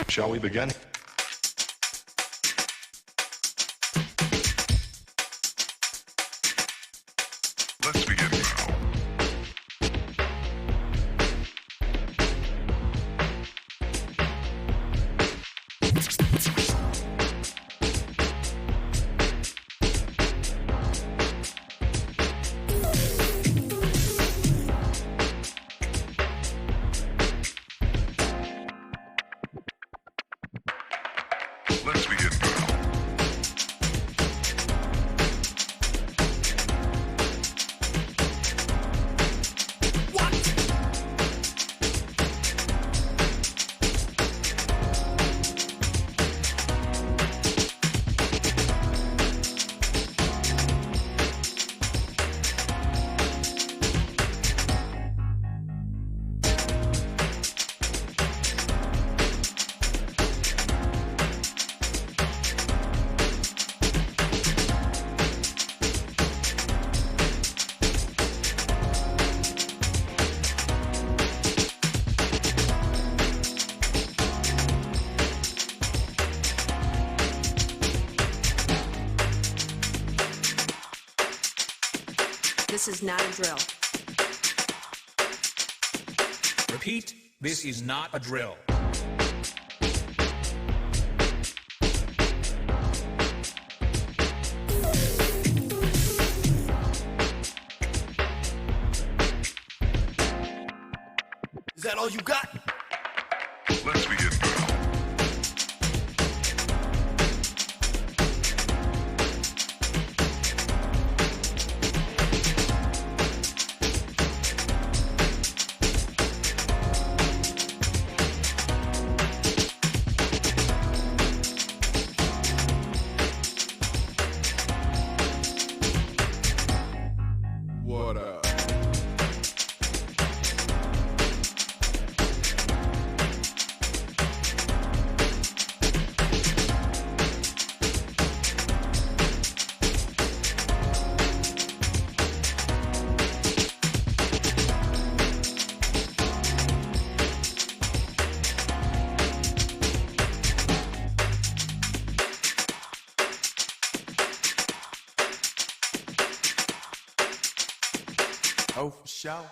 Shall we begin? Let's begin now. Let's begin now. This is not a drill. Repeat, this is not a drill. Is that all you got? Let's begin now. What up? Oh, for sure.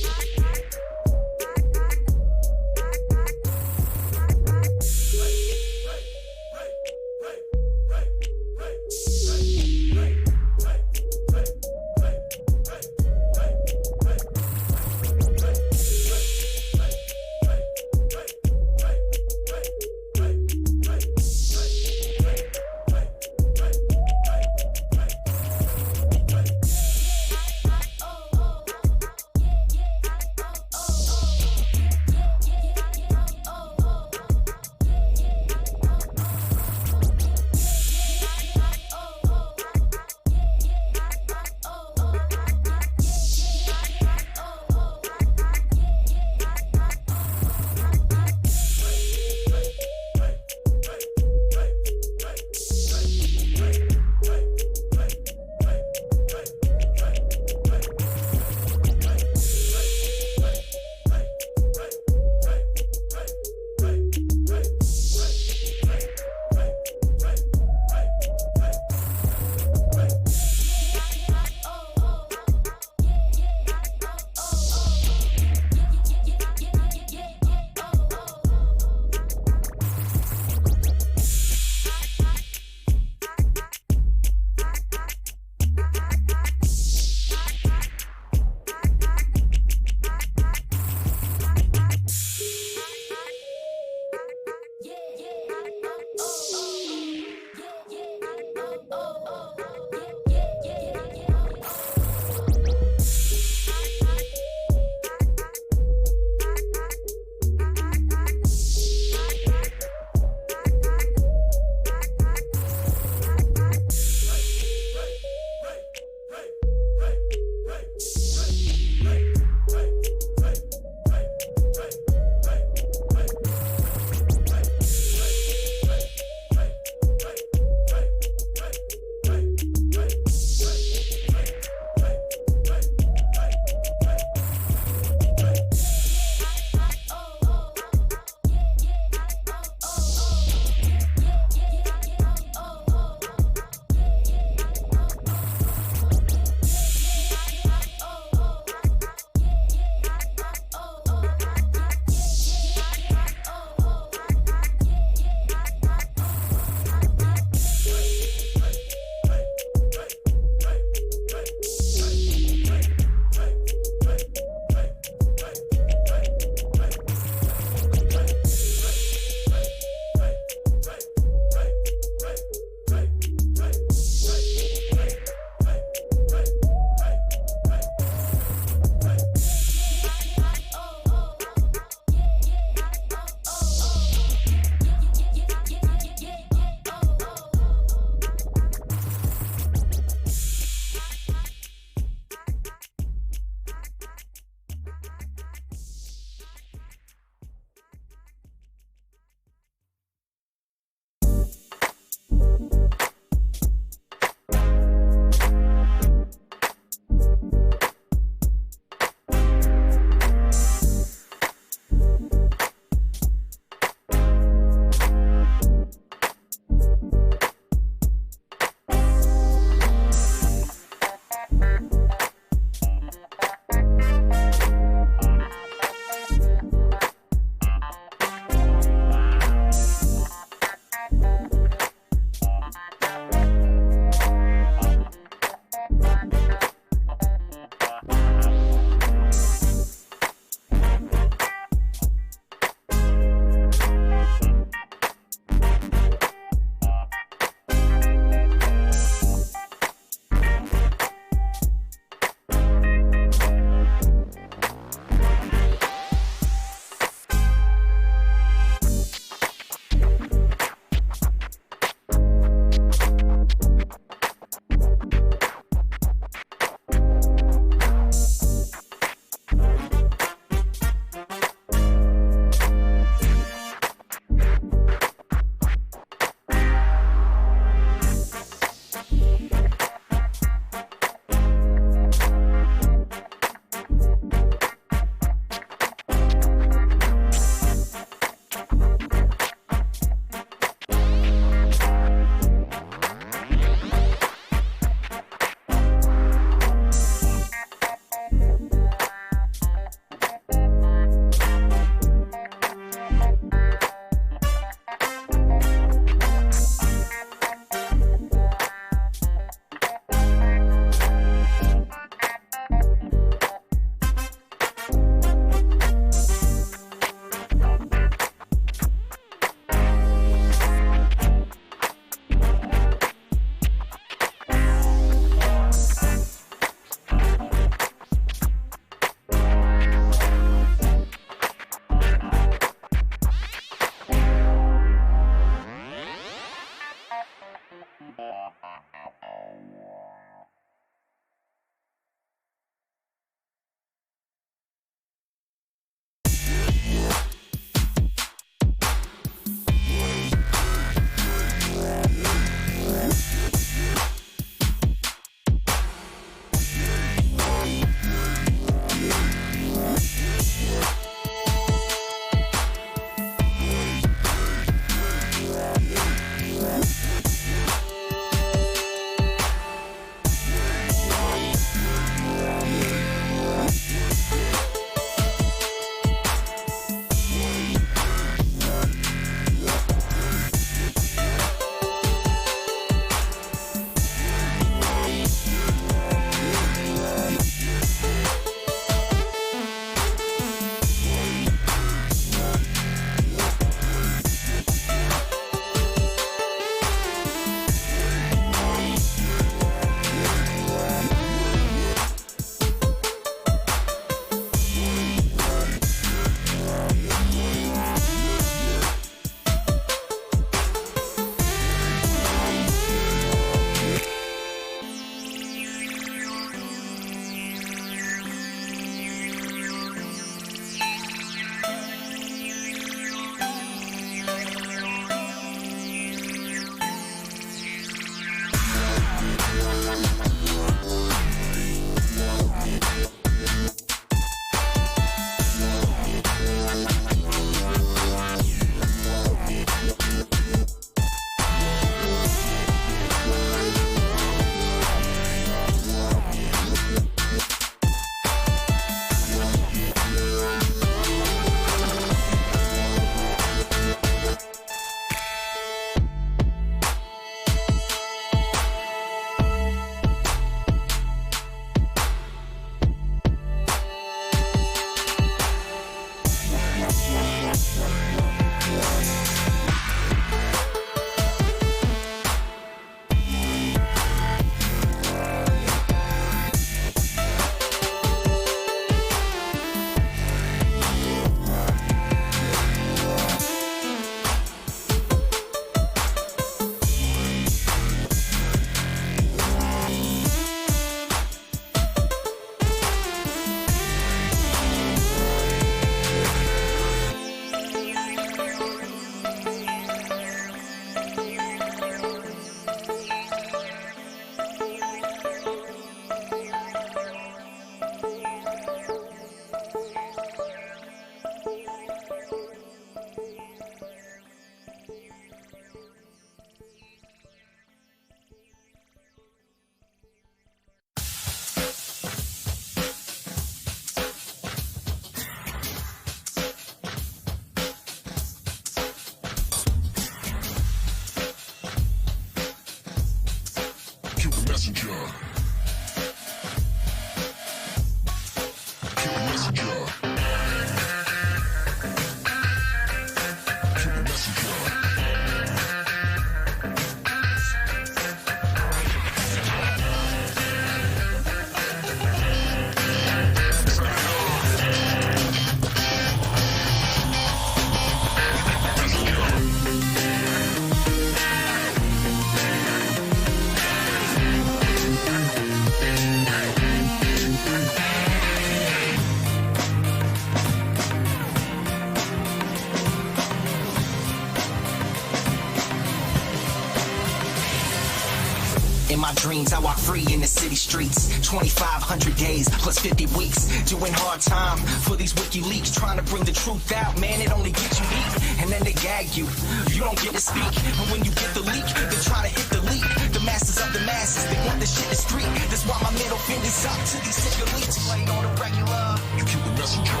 In my dreams, I walk free in the city streets. 2,500 days plus 50 weeks. Doing hard time for these WikiLeaks. Trying to bring the truth out, man, it only gets you weak. And then they gag you. You don't get to speak. And when you get the leak, they try to hit the leak. The masters of the masses, they want this shit to street. That's why my middle finger's up to these sick elites. Playing on the regular. You keep the messenger.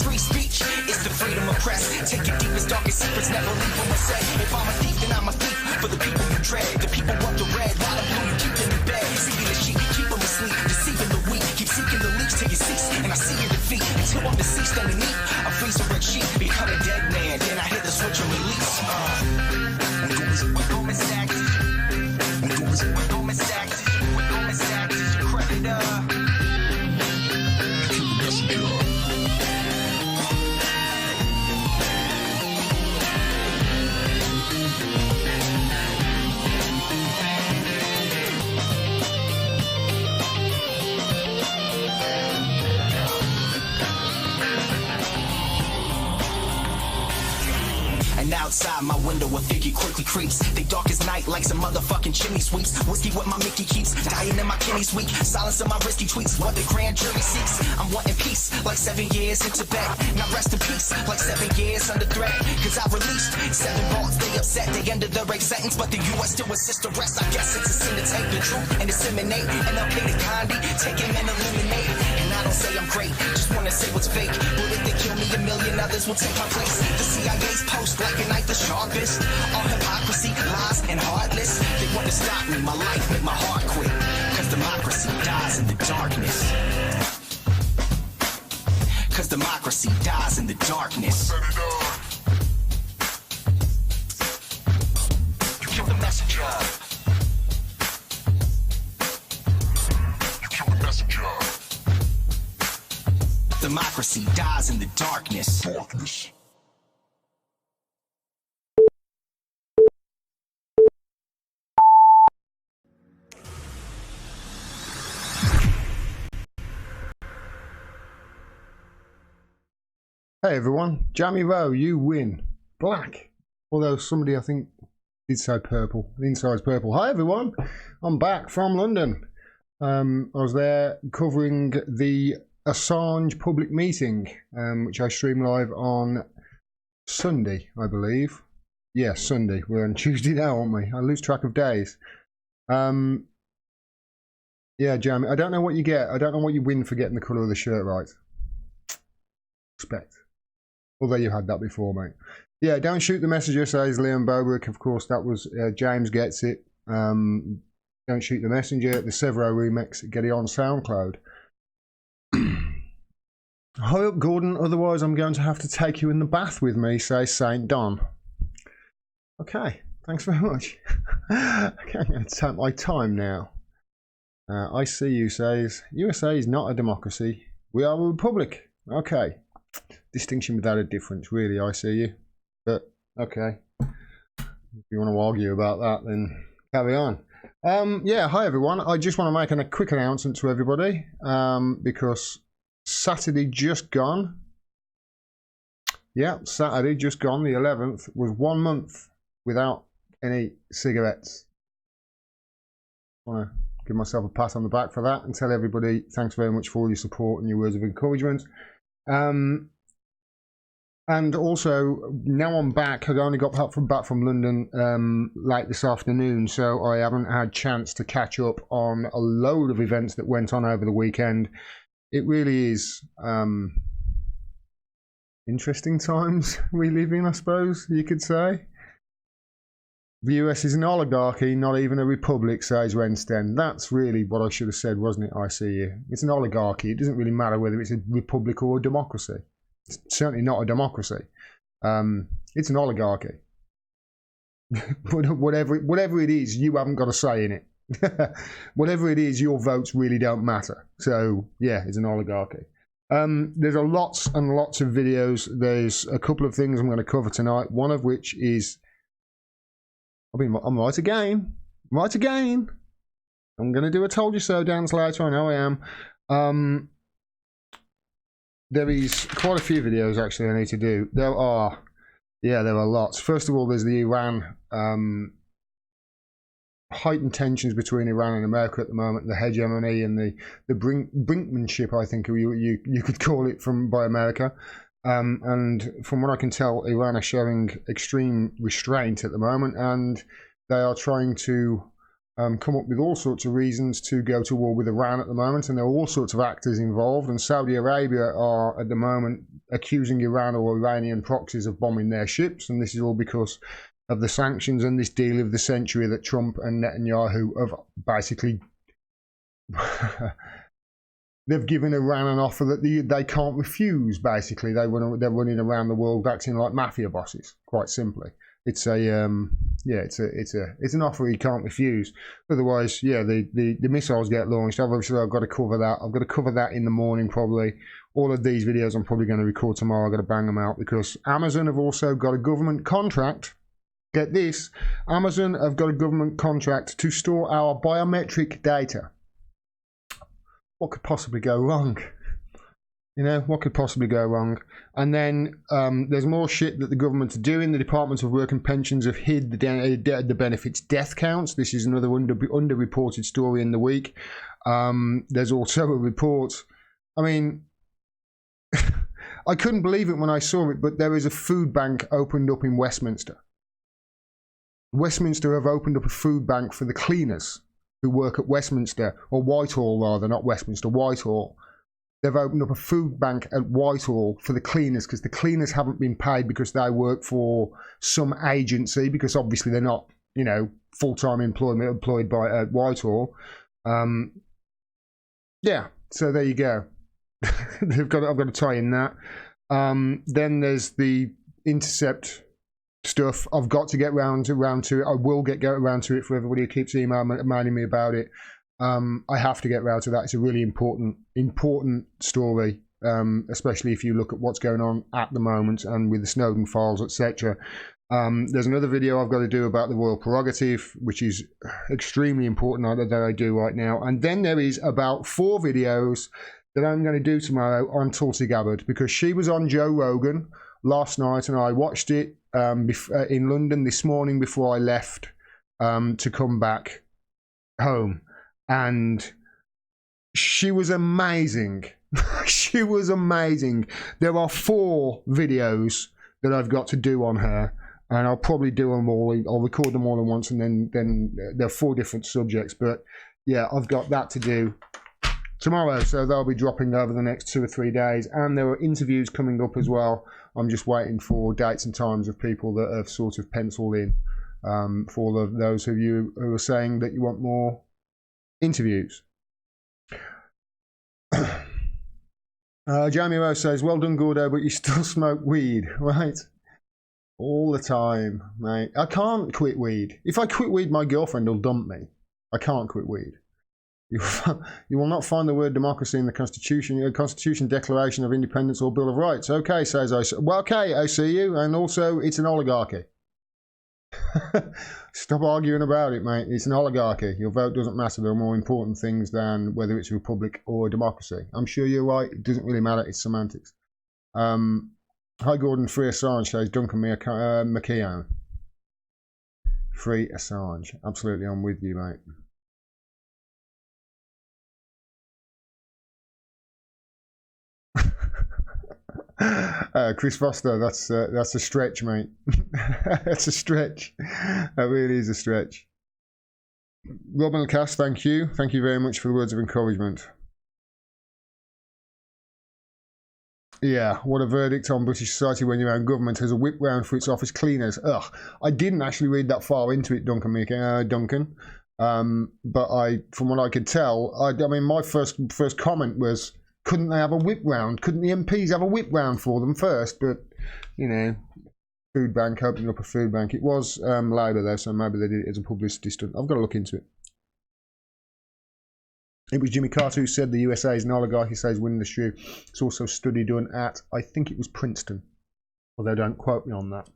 Free speech is the freedom of press. Take your deepest, darkest secrets, never leave them unsaid. If I'm a thief, then I'm a thief for the people you dread. The people want the red, while the blue you keep them in bed. Seeking the sheep, keep them asleep, deceiving the weak. Keep seeking the leaks till you cease, and I see your defeat. Until I'm deceased underneath a freezer-red sheet. Become a dead man, then I hit the switch and release. We're going stacks. We're going stacks. We're going stacks. Is your credit up? You keep the messenger. And outside my window a figure quickly creeps. They dark as night like some motherfucking chimney sweeps. Whiskey with my Mickey keeps dying in my kidneys weak. Silence of my risky tweets, what the grand jury seeks. I'm wanting peace like 7 years in Tibet. Now rest in peace like 7 years under threat. Cause I released 7 vaults, they upset. They ended the rape sentence, but the US still insists arrest. I guess it's a sin to take the truth and disseminate. And I'll pay the Gandhi, take him and eliminate. And I don't say I'm great, just wanna say what's fake. But if they kill me, a million others will take my place. The CIA's post like a knife the sharpest. All hypocrisy, lies, and heartless. They want to stop me, my life, make my heart quit. Cause democracy dies in the darkness. Cause democracy dies in the darkness. You kill the messenger. You kill the messenger. Democracy dies in the darkness. Darkness. Hey everyone, Jamie Rowe, you win. Black. Although somebody I think did say purple. The inside's purple. Hi everyone, I'm back from London. I was there covering the Assange public meeting, which I streamed live on Sunday, I believe. Yes, Sunday. We're on Tuesday now, aren't we? I lose track of days. Yeah, Jamie, I don't know what you get. I don't know what you win for getting the colour of the shirt right. Respect. Although you had that before, mate. Yeah, don't shoot the messenger, says Liam Bobrick. Of course, that was James Gets It. Don't shoot the messenger. The SEVAUX remix. Get it on SoundCloud. Hurry up, Gordon, otherwise I'm going to have to take you in the bath with me, says St. Don. Okay, thanks very much. Okay, I'm going to take my time now. I see you, says, USA is not a democracy. We are a republic. Okay. Distinction without a difference, really, I see you. But, okay. If you want to argue about that, then carry on. Yeah, hi everyone. I just want to make a quick announcement to everybody, because Saturday just gone. Yeah, Saturday just gone, the 11th, was 1 month without any cigarettes. I want to give myself a pat on the back for that and tell everybody thanks very much for all your support and your words of encouragement. And also, now I'm back. I only got back from London late this afternoon, so I haven't had chance to catch up on a load of events that went on over the weekend. It really is interesting times we live in, I suppose you could say. The US is an oligarchy, not even a republic, says Rensten. That's really what I should have said, wasn't it, I see you? It's an oligarchy. It doesn't really matter whether it's a republic or a democracy. It's certainly not a democracy. It's an oligarchy. whatever it is, you haven't got a say in it. Whatever it is, your votes really don't matter. So, yeah, it's an oligarchy. There's lots and lots of videos. There's a couple of things I'm going to cover tonight, one of which is... I'm right again. I'm right again. I'm going to do a told you so dance later. I know I am. There is quite a few videos actually I need to do. There are lots. First of all, there's the Iran heightened tensions between Iran and America at the moment, the hegemony and the brinkmanship, I think you could call it, by America. And from what I can tell, Iran are showing extreme restraint at the moment, and they are trying to come up with all sorts of reasons to go to war with Iran at the moment, and there are all sorts of actors involved, and Saudi Arabia are at the moment accusing Iran or Iranian proxies of bombing their ships, and this is all because of the sanctions and this deal of the century that Trump and Netanyahu have basically... They've given Iran an offer that they can't refuse, basically. They're running around the world acting like mafia bosses, quite simply. It's an offer he can't refuse. Otherwise, yeah, the missiles get launched. Obviously, I've got to cover that. I've got to cover that in the morning, probably. All of these videos I'm probably going to record tomorrow. I've got to bang them out because Amazon have also got a government contract. Get this, Amazon have got a government contract to store our biometric data. What could possibly go wrong? You know, what could possibly go wrong? And then there's more shit that the government are doing. The Department of Work and Pensions have hid the benefits death counts. This is another underreported story in the week. There's also a report. I mean, I couldn't believe it when I saw it, but there is a food bank opened up in Westminster. Westminster have opened up a food bank for the cleaners who work at Westminster, or Whitehall rather, not Westminster, Whitehall. They've opened up a food bank at Whitehall for the cleaners, because the cleaners haven't been paid because they work for some agency, because obviously they're not, you know, full-time employed by Whitehall. Yeah, so there you go. I've got to tie in that. Then there's the Intercept stuff. I've got to get round to it. I will get around to it for everybody who keeps emailing me about it. I have to get round to that. It's a really important story, especially if you look at what's going on at the moment and with the Snowden files, etc. There's another video I've got to do about the royal prerogative, which is extremely important that I do right now. And then there is about 4 videos that I'm going to do tomorrow on Tulsi Gabbard, because she was on Joe Rogan last night and I watched it in London this morning before I left to come back home, and she was amazing. She was amazing. There are 4 videos that I've got to do on her, and I'll probably do them all. I'll record them all at once, and then there are 4 different subjects. But yeah, I've got that to do tomorrow, so they'll be dropping over the next 2 or 3 days, and there are interviews coming up as well. I'm just waiting for dates and times of people that have sort of penciled in for those of you who are saying that you want more interviews. Jamie Rose says, well done, Gordo, but you still smoke weed, right? All the time, mate. I can't quit weed. If I quit weed, my girlfriend will dump me. I can't quit weed. You will not find the word democracy in the Constitution, Declaration of Independence or Bill of Rights. Okay, says I. Well, okay, I see you. And also, it's an oligarchy. Stop arguing about it, mate. It's an oligarchy. Your vote doesn't matter. There are more important things than whether it's a republic or a democracy. I'm sure you're right. It doesn't really matter. It's semantics. Hi, Gordon. Free Assange, says Duncan McKeown. Free Assange. Absolutely, I'm with you, mate. Chris Foster, that's a stretch, mate. That's a stretch. That really is a stretch. Robin Cass, thank you. Thank you very much for the words of encouragement. Yeah, what a verdict on British society when your own government has a whip round for its office cleaners. Ugh, I didn't actually read that far into it, Duncan. But from what I could tell, I mean, my first comment was, couldn't they have a whip round? Couldn't the MPs have a whip round for them first? But, you know, food bank, opening up a food bank. It was Labour though, so maybe they did it as a publicity stunt. I've got to look into it. It was Jimmy Carter who said the USA is an oligarchy, says winning the shoe. It's also a study done at, I think it was Princeton. Although don't quote me on that.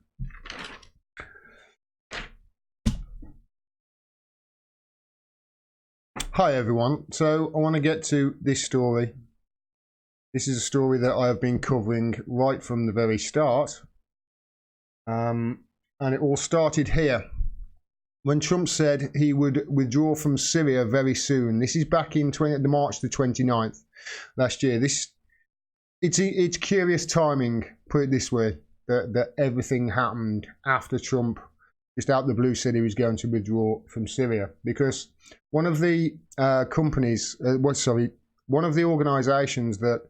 Hi everyone. So I want to get to this story. This is a story that I have been covering right from the very start. And it all started here. When Trump said he would withdraw from Syria very soon. This is back in March the 29th last year. It's curious timing, put it this way, that everything happened after Trump just out the blue said he was going to withdraw from Syria. Because one of the one of the organisations that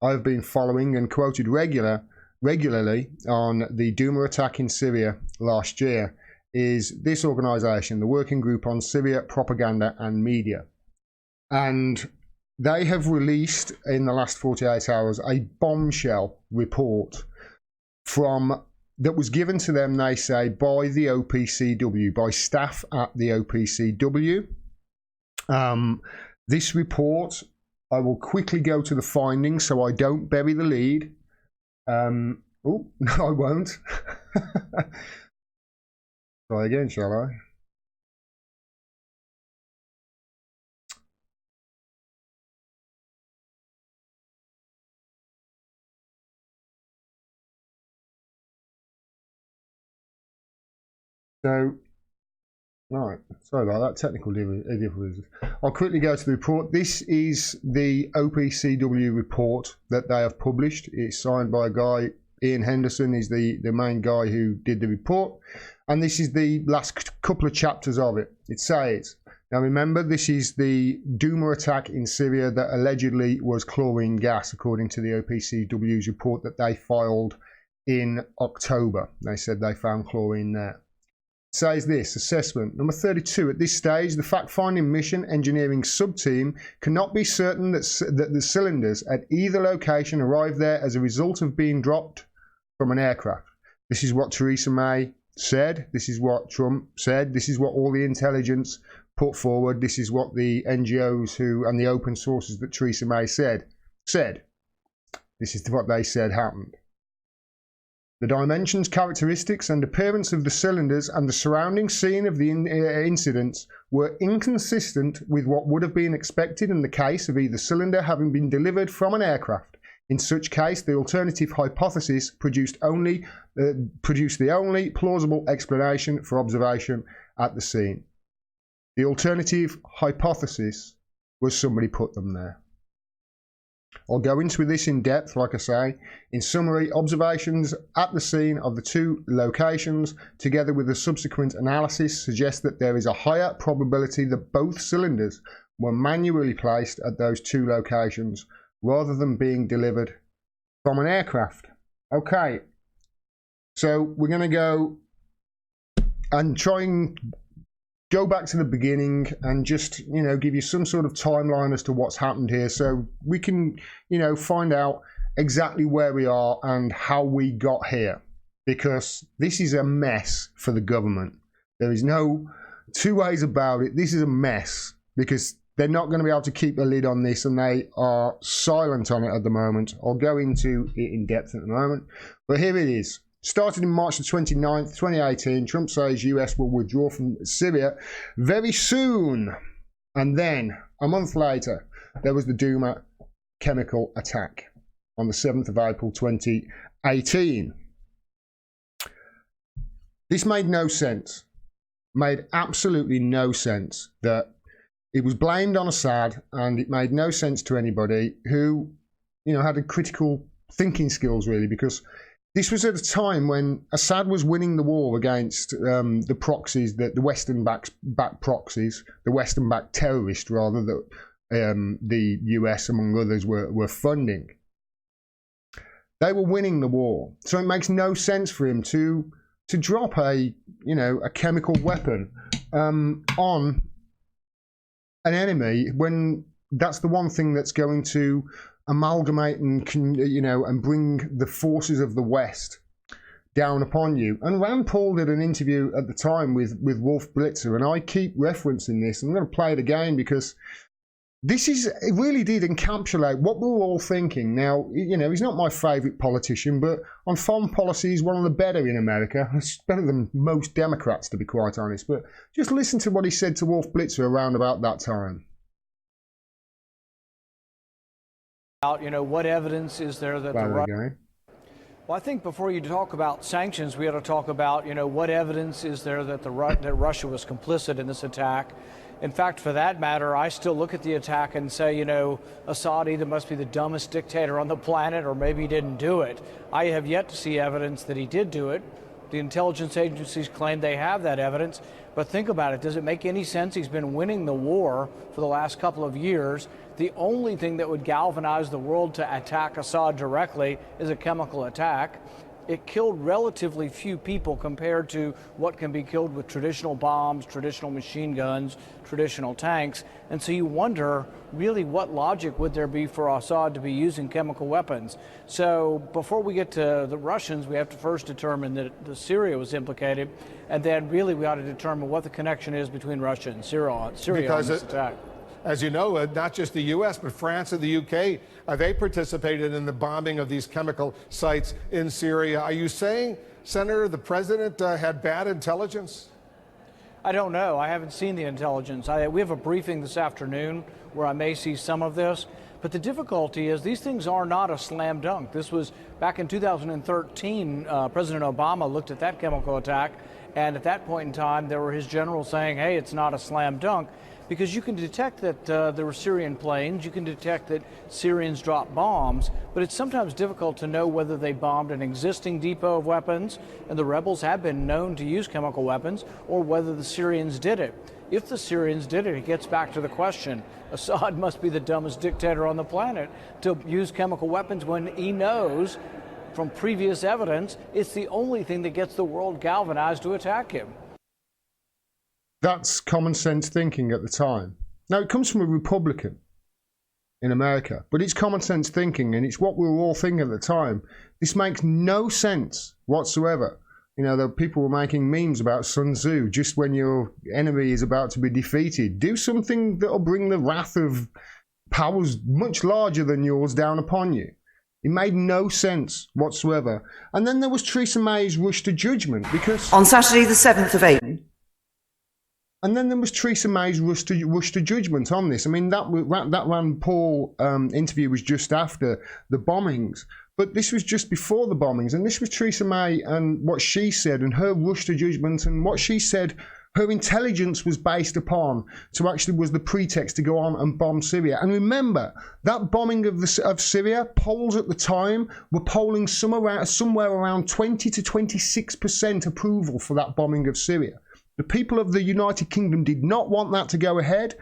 I've been following and quoted regularly on the Douma attack in Syria last year is this organisation, the Working Group on Syria Propaganda and Media. And they have released in the last 48 hours a bombshell report that was given to them, they say, by the OPCW, by staff at the OPCW. This report, I will quickly go to the findings so I don't bury the lead. Oh, no, I won't. Try again, shall I? So, right, sorry about that, technical difficulties. I'll quickly go to the report. This is the OPCW report that they have published. It's signed by a guy, Ian Henderson, is the main guy who did the report. And this is the last couple of chapters of it. It says, now remember, this is the Douma attack in Syria that allegedly was chlorine gas, according to the OPCW's report that they filed in October. They said they found chlorine there. It says this, assessment. Number 32, at this stage, the fact-finding mission engineering sub-team cannot be certain that the cylinders at either location arrived there as a result of being dropped from an aircraft. This is what Theresa May said. This is what Trump said. This is what all the intelligence put forward. This is what the NGOs and the open sources that Theresa May said. This is what they said happened. The dimensions, characteristics and appearance of the cylinders and the surrounding scene of the incidents were inconsistent with what would have been expected in the case of either cylinder having been delivered from an aircraft. In such case, the alternative hypothesis produced the only plausible explanation for observation at the scene. The alternative hypothesis was somebody put them there. I'll go into this in depth, like I say. In summary, observations at the scene of the two locations, together with a subsequent analysis, suggest that there is a higher probability that both cylinders were manually placed at those two locations rather than being delivered from an aircraft. Okay, so we're going to go and try and go back to the beginning and just, give you some sort of timeline as to what's happened here so we can, find out exactly where we are and how we got here. Because this is a mess for the government. There is no two ways about it. This is a mess because they're not going to be able to keep a lid on this, and they are silent on it at the moment. I'll go into it in depth at the moment. But here it is. Started in March the 29th, 2018, Trump says US will withdraw from Syria very soon. And then, a month later, there was the Douma chemical attack on the 7th of April 2018. This made no sense. Made absolutely no sense that it was blamed on Assad, and it made no sense to anybody who, had a critical thinking skills, really, because this was at a time when Assad was winning the war against the proxies, the Western-backed proxies, the Western-backed terrorists, rather, that the US, among others, were funding. They were winning the war. So it makes no sense for him to drop a chemical weapon on an enemy when that's the one thing that's going to amalgamate and and bring the forces of the West down upon you. And Rand Paul did an interview at the time with Wolf Blitzer, and I keep referencing this. I'm going to play it again because it really did encapsulate what we were all thinking. Now, he's not my favourite politician, but on foreign policy, he's one of the better in America. It's better than most Democrats, to be quite honest. But just listen to what he said to Wolf Blitzer around about that time. What evidence is there that Well, I think before you talk about sanctions, we ought to talk about, what evidence is there that that Russia was complicit in this attack. In fact, for that matter, I still look at the attack and say, Assad either must be the dumbest dictator on the planet or maybe he didn't do it. I have yet to see evidence that he did do it. The intelligence agencies claim they have that evidence. But think about it. Does it make any sense? He's been winning the war for the last couple of years. The only thing that would galvanize the world to attack Assad directly is a chemical attack. It killed relatively few people compared to what can be killed with traditional bombs, traditional machine guns, traditional tanks. And so you wonder, really, what logic would there be for Assad to be using chemical weapons? So before we get to the Russians, we have to first determine that Syria was implicated. And then really we ought to determine what the connection is between Russia and Syria on this attack. As you know, not just the U.S., but France and the U.K., they participated in the bombing of these chemical sites in Syria. Are you saying, Senator, the president had bad intelligence? I don't know. I haven't seen the intelligence. We have a briefing this afternoon where I may see some of this. But the difficulty is these things are not a slam dunk. This was back in 2013, President Obama looked at that chemical attack. And at that point in time, there were his generals saying, hey, it's not a slam dunk. Because you can detect that there were Syrian planes, you can detect that Syrians dropped bombs, but it's sometimes difficult to know whether they bombed an existing depot of weapons, and the rebels have been known to use chemical weapons, or whether the Syrians did it. If the Syrians did it gets back to the question, Assad must be the dumbest dictator on the planet to use chemical weapons when he knows from previous evidence it's the only thing that gets the world galvanized to attack him. That's common sense thinking at the time. Now, it comes from a Republican in America, but it's common sense thinking, and it's what we were all thinking at the time. This makes no sense whatsoever. The people were making memes about Sun Tzu, just when your enemy is about to be defeated. Do something that'll bring the wrath of powers much larger than yours down upon you. It made no sense whatsoever. And then there was Theresa May's rush to judgment, because on Saturday the 7th of April. And then there was Theresa May's rush to judgment on this. I mean, that Rand Paul interview was just after the bombings, but this was just before the bombings. And this was Theresa May and what she said and her rush to judgment and what she said her intelligence was based upon was the pretext to go on and bomb Syria. And remember, that bombing of Syria, polls at the time were polling somewhere around 20 to 26% approval for that bombing of Syria. The people of the United Kingdom did not want that to go ahead.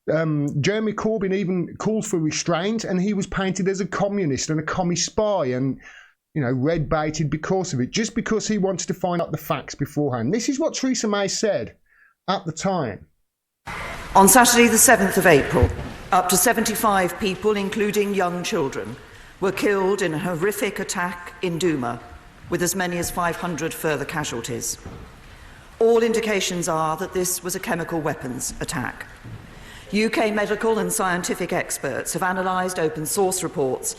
Jeremy Corbyn even called for restraint, and he was painted as a communist and a commie spy and, red baited because of it, just because he wanted to find out the facts beforehand. This is what Theresa May said at the time. On Saturday the 7th of April, up to 75 people, including young children, were killed in a horrific attack in Douma, with as many as 500 further casualties. All indications are that this was a chemical weapons attack. UK medical and scientific experts have analysed open source reports.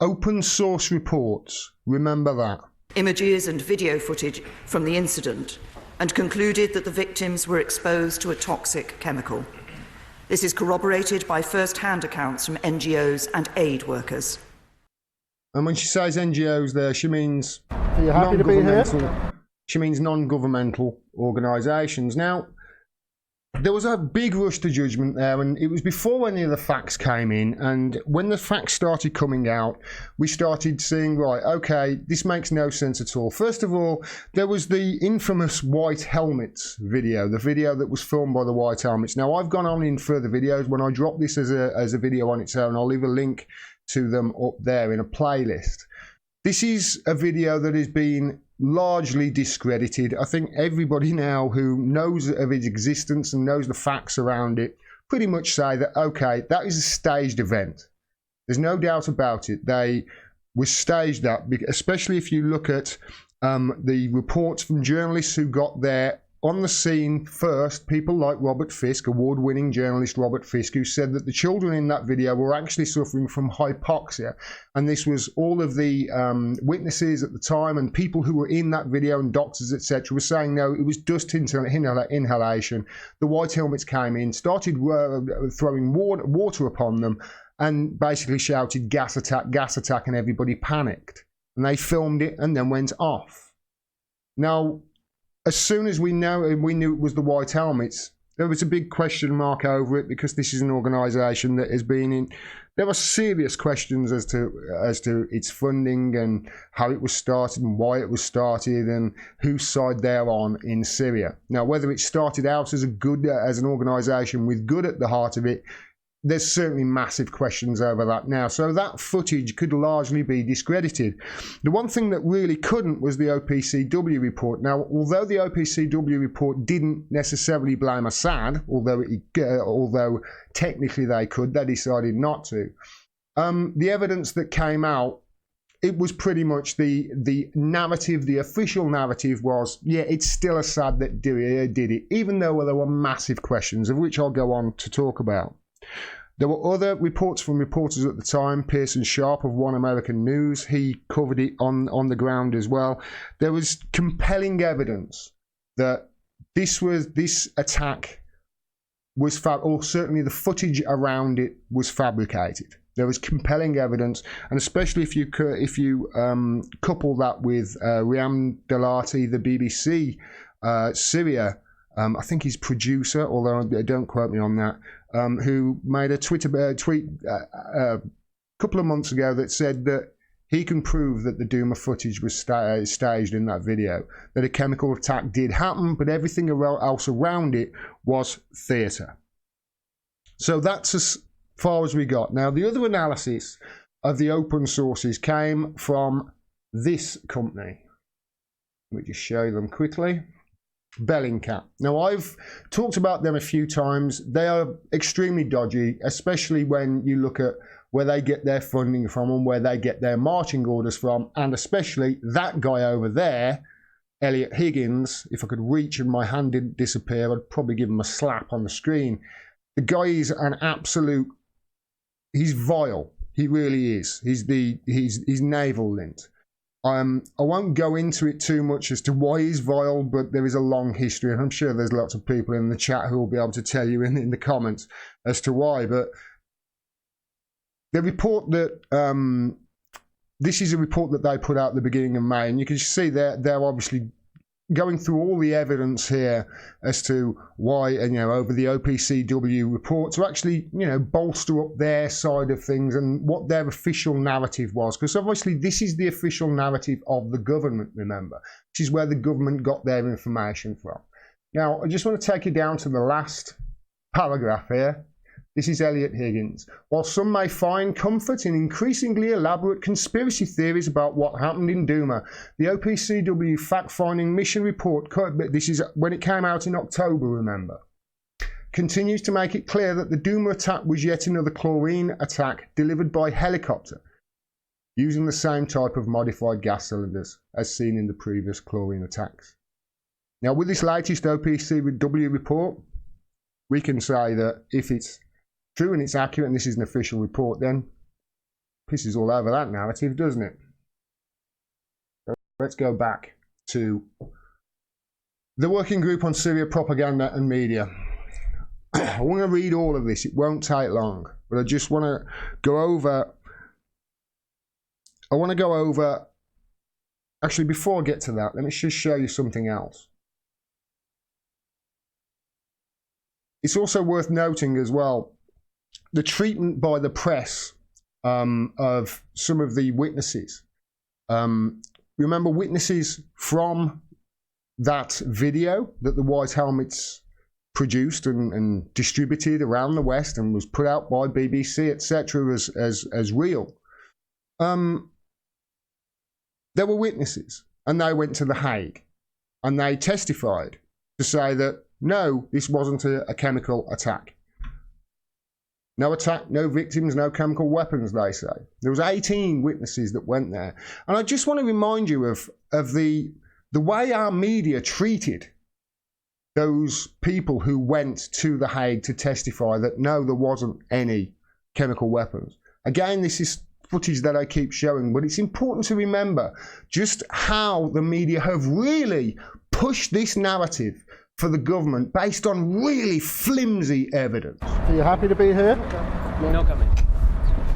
Open source reports, remember that. Images and video footage from the incident, and concluded that the victims were exposed to a toxic chemical. This is corroborated by first-hand accounts from NGOs and aid workers. And when she says NGOs there, she means Are you happy to be here? She means non-governmental organisations. Now, there was a big rush to judgment there, and it was before any of the facts came in. And when the facts started coming out, we started seeing, right, okay, this makes no sense at all. First of all, there was the infamous white helmets video, the video that was filmed by the white helmets. Now, I've gone on in further videos. When I drop this as a video on its own, I'll leave a link to them up there in a playlist. This is a video that has been largely discredited. I think everybody now who knows of its existence and knows the facts around it pretty much say that, okay, that is a staged event. There's no doubt about it. They were staged up, especially if you look at the reports from journalists who got there on the scene first, people like Robert Fisk, award-winning journalist Robert Fisk, who said that the children in that video were actually suffering from hypoxia. And this was all of the witnesses at the time and people who were in that video and doctors, etc., were saying, no, it was dust inhalation. The white helmets came in, started throwing water upon them and basically shouted gas attack, and everybody panicked. And they filmed it and then went off. Now, as soon as we knew it was the white helmets, there was a big question mark over it, because this is an organisation that has been in. There are serious questions as to its funding and how it was started and why it was started and whose side they're on in Syria. Now, whether it started out as an organisation with good at the heart of it, there's certainly massive questions over that now. So that footage could largely be discredited. The one thing that really couldn't was the OPCW report. Now, although the OPCW report didn't necessarily blame Assad, although technically they could, they decided not to. The evidence that came out, it was pretty much the narrative, the official narrative was, yeah, it's still Assad that did it, even though there were massive questions, of which I'll go on to talk about. There were other reports from reporters at the time. Pearson Sharp of One American News, he covered it on the ground as well. There was compelling evidence that this attack was or certainly the footage around it was fabricated. There was compelling evidence, and especially if you couple that with Riyam Dalati, the BBC Syria, I think he's producer, although don't quote me on that, who made a tweet a couple of months ago that said that he can prove that the Douma footage was staged in that video, that a chemical attack did happen, but everything else around it was theatre. So that's as far as we got. Now, the other analysis of the open sources came from this company. Let me just show them quickly. Bellingcat. Now, I've talked about them a few times. They are extremely dodgy, especially when you look at where they get their funding from and where they get their marching orders from, and especially that guy over there, Elliot Higgins. If I could reach and my hand didn't disappear, I'd probably give him a slap on the screen. The guy is an absolute, he's vile. He really is. He's navel lint. I won't go into it too much as to why he's vile, but there is a long history, and I'm sure there's lots of people in the chat who will be able to tell you in the comments as to why. But the report that this is a report that they put out at the beginning of May, and you can see they're obviously going through all the evidence here as to why, and over the OPCW report to actually bolster up their side of things and what their official narrative was, because obviously this is the official narrative of the government, remember, which is where the government got their information from. Now, I just want to take you down to the last paragraph here. This is Elliot Higgins. While some may find comfort in increasingly elaborate conspiracy theories about what happened in Douma, the OPCW fact-finding mission report, this is when it came out in October, remember, continues to make it clear that the Douma attack was yet another chlorine attack delivered by helicopter, using the same type of modified gas cylinders as seen in the previous chlorine attacks. Now, with this latest OPCW report, we can say that if it's true and it's accurate and this is an official report, then pisses all over that narrative, doesn't it? So let's go back to the Working Group on Syria Propaganda and Media. I want to read all of this. It won't take long, but I just want to go over. Actually, before I get to that, let me just show you something else. It's also worth noting as well the treatment by the press of some of the witnesses. Remember, witnesses from that video that the White Helmets produced and distributed around the West and was put out by BBC, etc., as real. There were witnesses, and they went to The Hague, and they testified to say that no, this wasn't a chemical attack. No attack, no victims, no chemical weapons, they say. There was 18 witnesses that went there. And I just want to remind you of the way our media treated those people who went to The Hague to testify that no, there wasn't any chemical weapons. Again, this is footage that I keep showing, but it's important to remember just how the media have really pushed this narrative for the government based on really flimsy evidence. Are you happy to be here? No comment.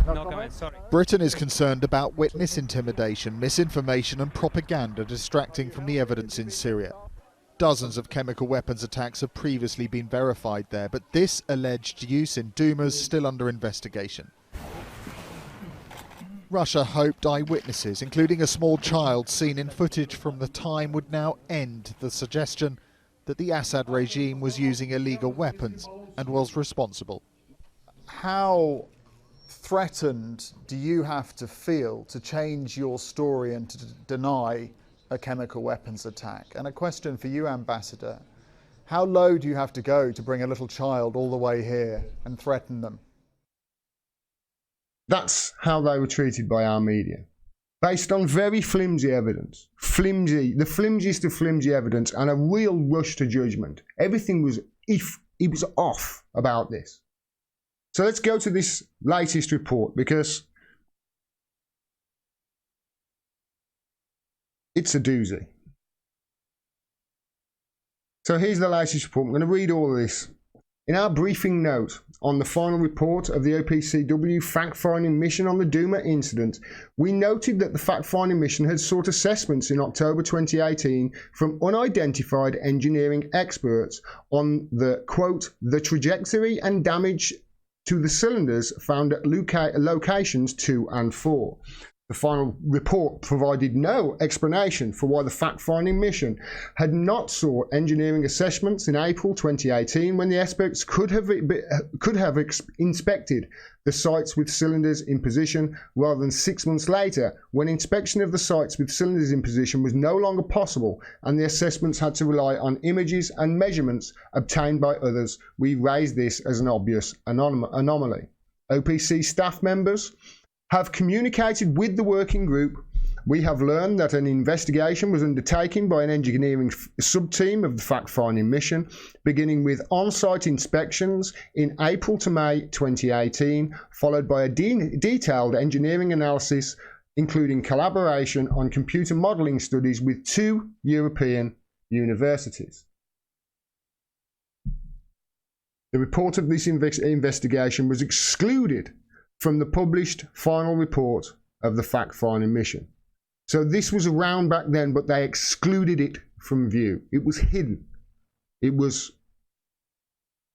No comment, sorry. Britain is concerned about witness intimidation, misinformation and propaganda distracting from the evidence in Syria. Dozens of chemical weapons attacks have previously been verified there, but this alleged use in Douma is still under investigation. Russia hoped eyewitnesses, including a small child seen in footage from the time, would now end the suggestion that the Assad regime was using illegal weapons and was responsible. How threatened do you have to feel to change your story and to deny a chemical weapons attack? And a question for you, Ambassador, how low do you have to go to bring a little child all the way here and threaten them? That's how they were treated by our media, based on very flimsy evidence, the flimsiest of flimsy evidence, and a real rush to judgment. Everything was off about this. So let's go to this latest report, because it's a doozy. So here's the latest report. I'm going to read all of this. In our briefing note on the final report of the OPCW fact-finding mission on the Douma incident, we noted that the fact-finding mission had sought assessments in October 2018 from unidentified engineering experts on the, quote, the trajectory and damage to the cylinders found at locations 2 and 4. The final report provided no explanation for why the fact-finding mission had not sought engineering assessments in April 2018 when the experts could have inspected the sites with cylinders in position, rather than 6 months later when inspection of the sites with cylinders in position was no longer possible and the assessments had to rely on images and measurements obtained by others. We raised this as an obvious anomaly. OPC staff members have communicated with the working group. We have learned that an investigation was undertaken by an engineering sub-team of the fact-finding mission, beginning with on-site inspections in April to May 2018, followed by a detailed engineering analysis, including collaboration on computer modelling studies with 2 European universities. The report of this investigation was excluded from the published final report of the fact-finding mission. So this was around back then, but they excluded it from view. It was hidden. It was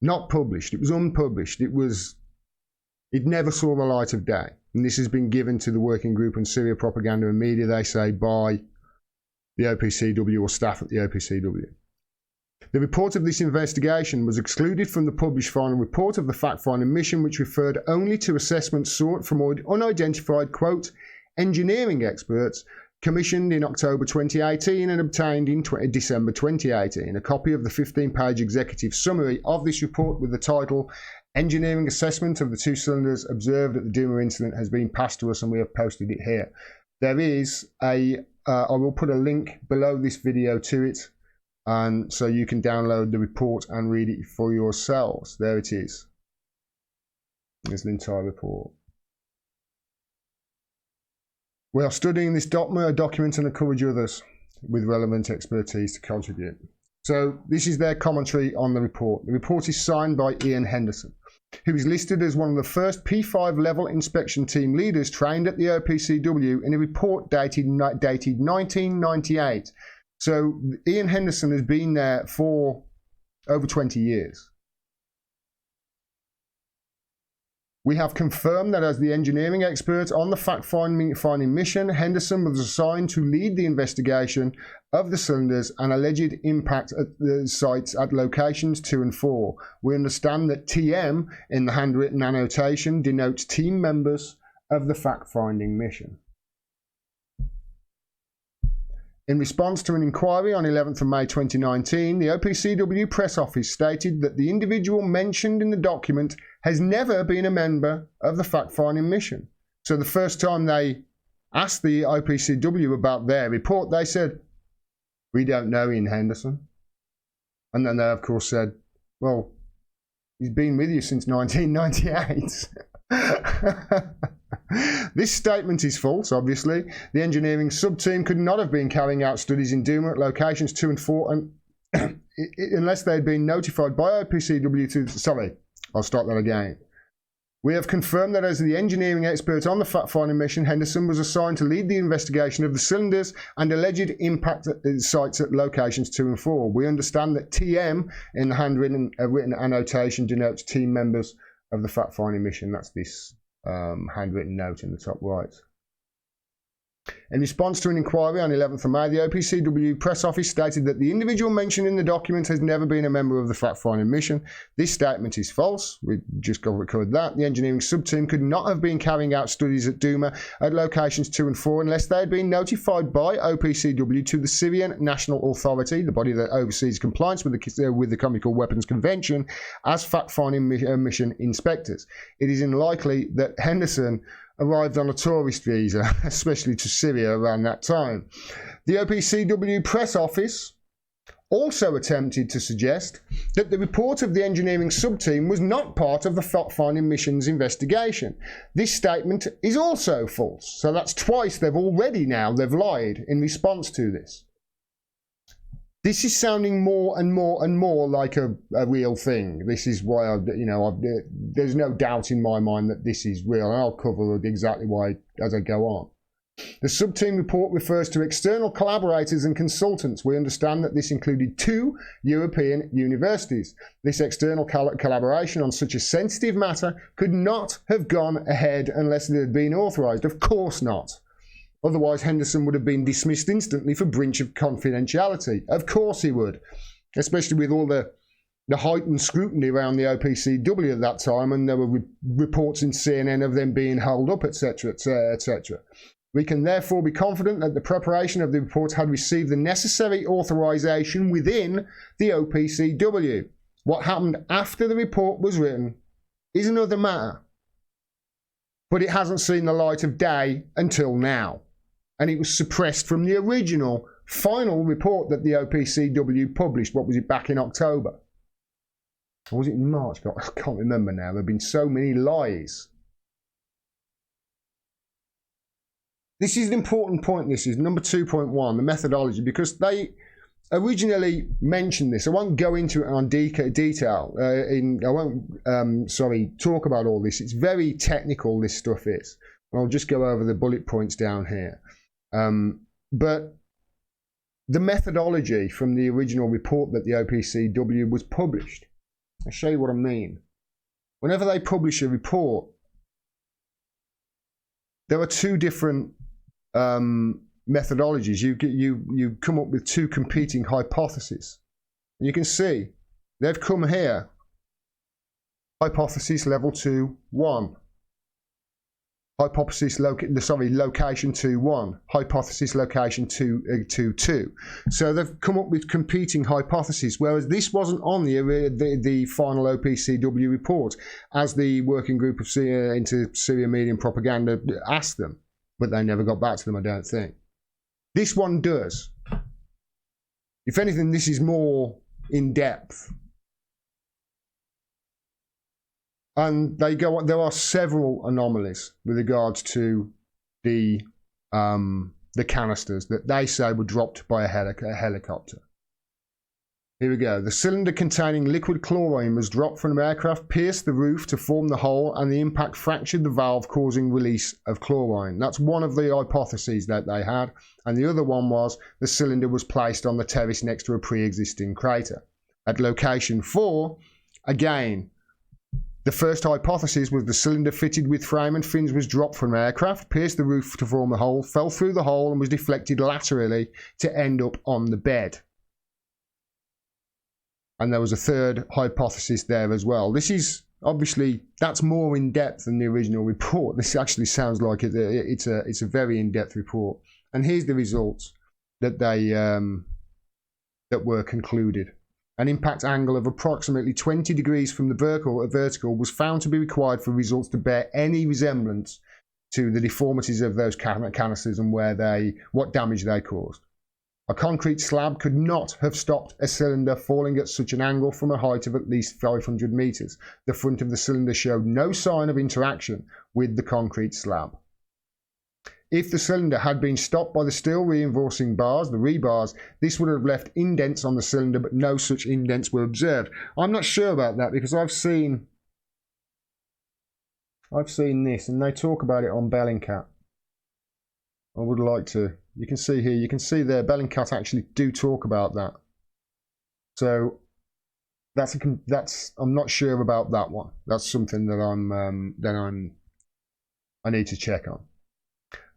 not published. It was unpublished. It never saw the light of day. And this has been given to the Working Group on Syria Propaganda and Media, they say, by the OPCW or staff at the OPCW. The report of this investigation was excluded from the published final report of the fact-finding mission, which referred only to assessments sought from unidentified, quote, engineering experts commissioned in October 2018 and obtained in December 2018. A copy of the 15-page executive summary of this report with the title Engineering Assessment of the Two Cylinders Observed at the Douma Incident has been passed to us, and we have posted it here. There is I will put a link below this video to it, and so you can download the report and read it for yourselves. There it is. There's the entire report. We are studying this document and encourage others with relevant expertise to contribute. So this is their commentary on the report. The report is signed by Ian Henderson, who is listed as one of the first P5 level inspection team leaders trained at the OPCW in a report dated 1998. So Ian Henderson has been there for over 20 years. We have confirmed that as the engineering expert on the fact-finding mission, Henderson was assigned to lead the investigation of the cylinders and alleged impact at the sites at locations 2 and 4. We understand that TM in the handwritten annotation denotes team members of the fact-finding mission. In response to an inquiry on 11th of May 2019, the OPCW press office stated that the individual mentioned in the document has never been a member of the fact-finding mission. So the first time they asked the OPCW about their report, they said, we don't know Ian Henderson. And then they, of course, said, well, he's been with you since 1998. This statement is false, obviously. The engineering sub-team could not have been carrying out studies in Douma at locations 2 and 4 and unless they had been notified by OPCW to... Sorry, I'll start that again. We have confirmed that as the engineering expert on the fact-finding mission, Henderson was assigned to lead the investigation of the cylinders and alleged impact at sites at locations 2 and 4. We understand that TM in the handwritten written annotation denotes team members of the fact-finding mission. That's this handwritten note in the top right. In response to an inquiry on 11th of May, the OPCW press office stated that the individual mentioned in the document has never been a member of the fact-finding mission. This statement is false. We just covered that. The engineering sub-team could not have been carrying out studies at Douma at locations 2 and 4 unless they had been notified by OPCW to the Syrian National Authority, the body that oversees compliance with the Chemical Weapons Convention, as fact-finding mission inspectors. It is unlikely that Henderson arrived on a tourist visa, especially to Syria around that time. The OPCW press office also attempted to suggest that the report of the engineering sub-team was not part of the fact-finding mission's investigation. This statement is also false. So that's twice they've lied in response to this. This is sounding more and more like a real thing. This is why there's no doubt in my mind that this is real, and I'll cover exactly why as I go on. The sub-team report refers to external collaborators and consultants. We understand that this included 2 European universities. This external collaboration on such a sensitive matter could not have gone ahead unless it had been authorised. Of course not. Otherwise, Henderson would have been dismissed instantly for breach of confidentiality. Of course he would, especially with all the heightened scrutiny around the OPCW at that time, and there were reports in CNN of them being held up, etc., etc. We can therefore be confident that the preparation of the report had received the necessary authorization within the OPCW. What happened after the report was written is another matter, but it hasn't seen the light of day until now. And it was suppressed from the original final report that the OPCW published. What was it, back in October? Or was it in March? I can't remember now. There have been so many lies. This is an important point. This is number 2.1, the methodology, because they originally mentioned this. I won't go into it on detail. I won't talk about all this. It's very technical, this stuff is. I'll just go over the bullet points down here. But the methodology from the original report that the OPCW was published, I'll show you what I mean. Whenever they publish a report, there are 2 different methodologies. You come up with 2 competing hypotheses. You can see they've come here. Hypothesis level 2, 1. Hypothesis location 2, 1. Hypothesis location 2, 2. So they've come up with competing hypotheses, whereas this wasn't on the final OPCW report, as the Working Group of into Syria Media and Propaganda asked them, but they never got back to them, I don't think. This one does. If anything, this is more in depth. And they go on, there are several anomalies with regards to the canisters that they say were dropped by a helicopter. Here we go. The cylinder containing liquid chlorine was dropped from an aircraft, pierced the roof to form the hole, and the impact fractured the valve, causing release of chlorine. That's one of the hypotheses that they had. And the other one was the cylinder was placed on the terrace next to a pre-existing crater. At location 4, again, the first hypothesis was the cylinder fitted with frame and fins was dropped from an aircraft, pierced the roof to form the hole, fell through the hole and was deflected laterally to end up on the bed. And there was a third hypothesis there as well. This is obviously, that's more in depth than the original report. This actually sounds like it's a very in-depth report. And here's the results that they that were concluded. An impact angle of approximately 20 degrees from the vertical was found to be required for results to bear any resemblance to the deformities of those canisters and what damage they caused. A concrete slab could not have stopped a cylinder falling at such an angle from a height of at least 500 meters. The front of the cylinder showed no sign of interaction with the concrete slab. If the cylinder had been stopped by the steel reinforcing bars, the rebars, this would have left indents on the cylinder, but no such indents were observed. I'm not sure about that because I've seen this and they talk about it on Bellingcat. I would like to. You can see here, you can see there, Bellingcat actually do talk about that. So I'm not sure about that one. That's something that I need to check on.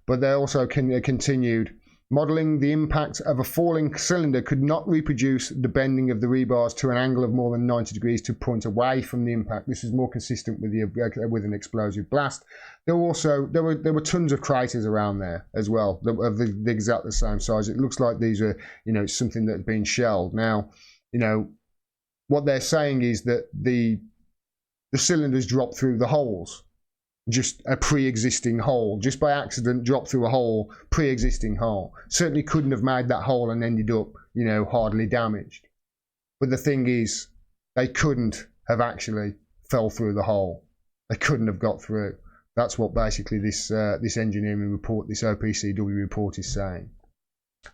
But they also continued, modelling the impact of a falling cylinder could not reproduce the bending of the rebars to an angle of more than 90 degrees to point away from the impact. This is more consistent with an explosive blast. There were tons of craters around there as well, of the exact the same size. It looks like these are, something that's been shelled. Now, what they're saying is that the cylinders dropped through the holes. Just a pre-existing hole, just by accident dropped through a hole, pre-existing hole. Certainly couldn't have made that hole and ended up, hardly damaged. But the thing is, they couldn't have actually fell through the hole. They couldn't have got through. That's what basically this engineering report, this OPCW report is saying.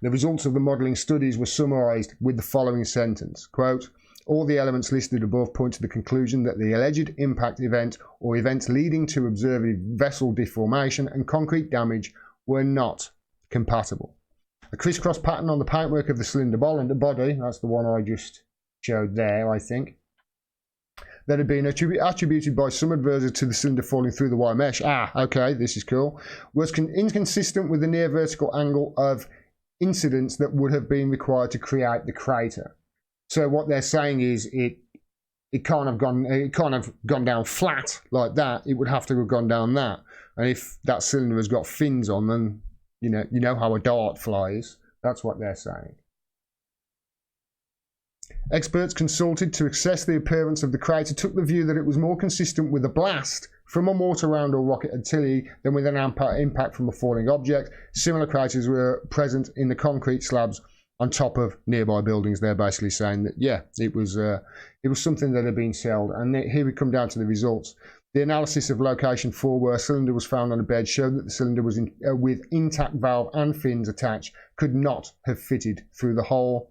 The results of the modelling studies were summarised with the following sentence, quote, all the elements listed above point to the conclusion that the alleged impact event or events leading to observed vessel deformation and concrete damage were not compatible. A crisscross pattern on the paintwork of the cylinder body, that's the one I just showed there, I think, that had been attributed by some observers to the cylinder falling through the wire mesh. Okay, this is cool. Was inconsistent with the near vertical angle of incidence that would have been required to create the crater. So what they're saying is it can't have gone down flat like that. It would have to have gone down that. And if that cylinder has got fins on, then you know how a dart flies. That's what they're saying. Experts consulted to assess the appearance of the crater took the view that it was more consistent with a blast from a mortar round or rocket artillery than with an impact from a falling object. Similar craters were present in the concrete slabs on top of nearby buildings. They're basically saying that, yeah, it was something that had been shelled. And here we come down to the results. The analysis of location 4, where a cylinder was found on a bed, showed that the cylinder was with intact valve and fins attached, could not have fitted through the hole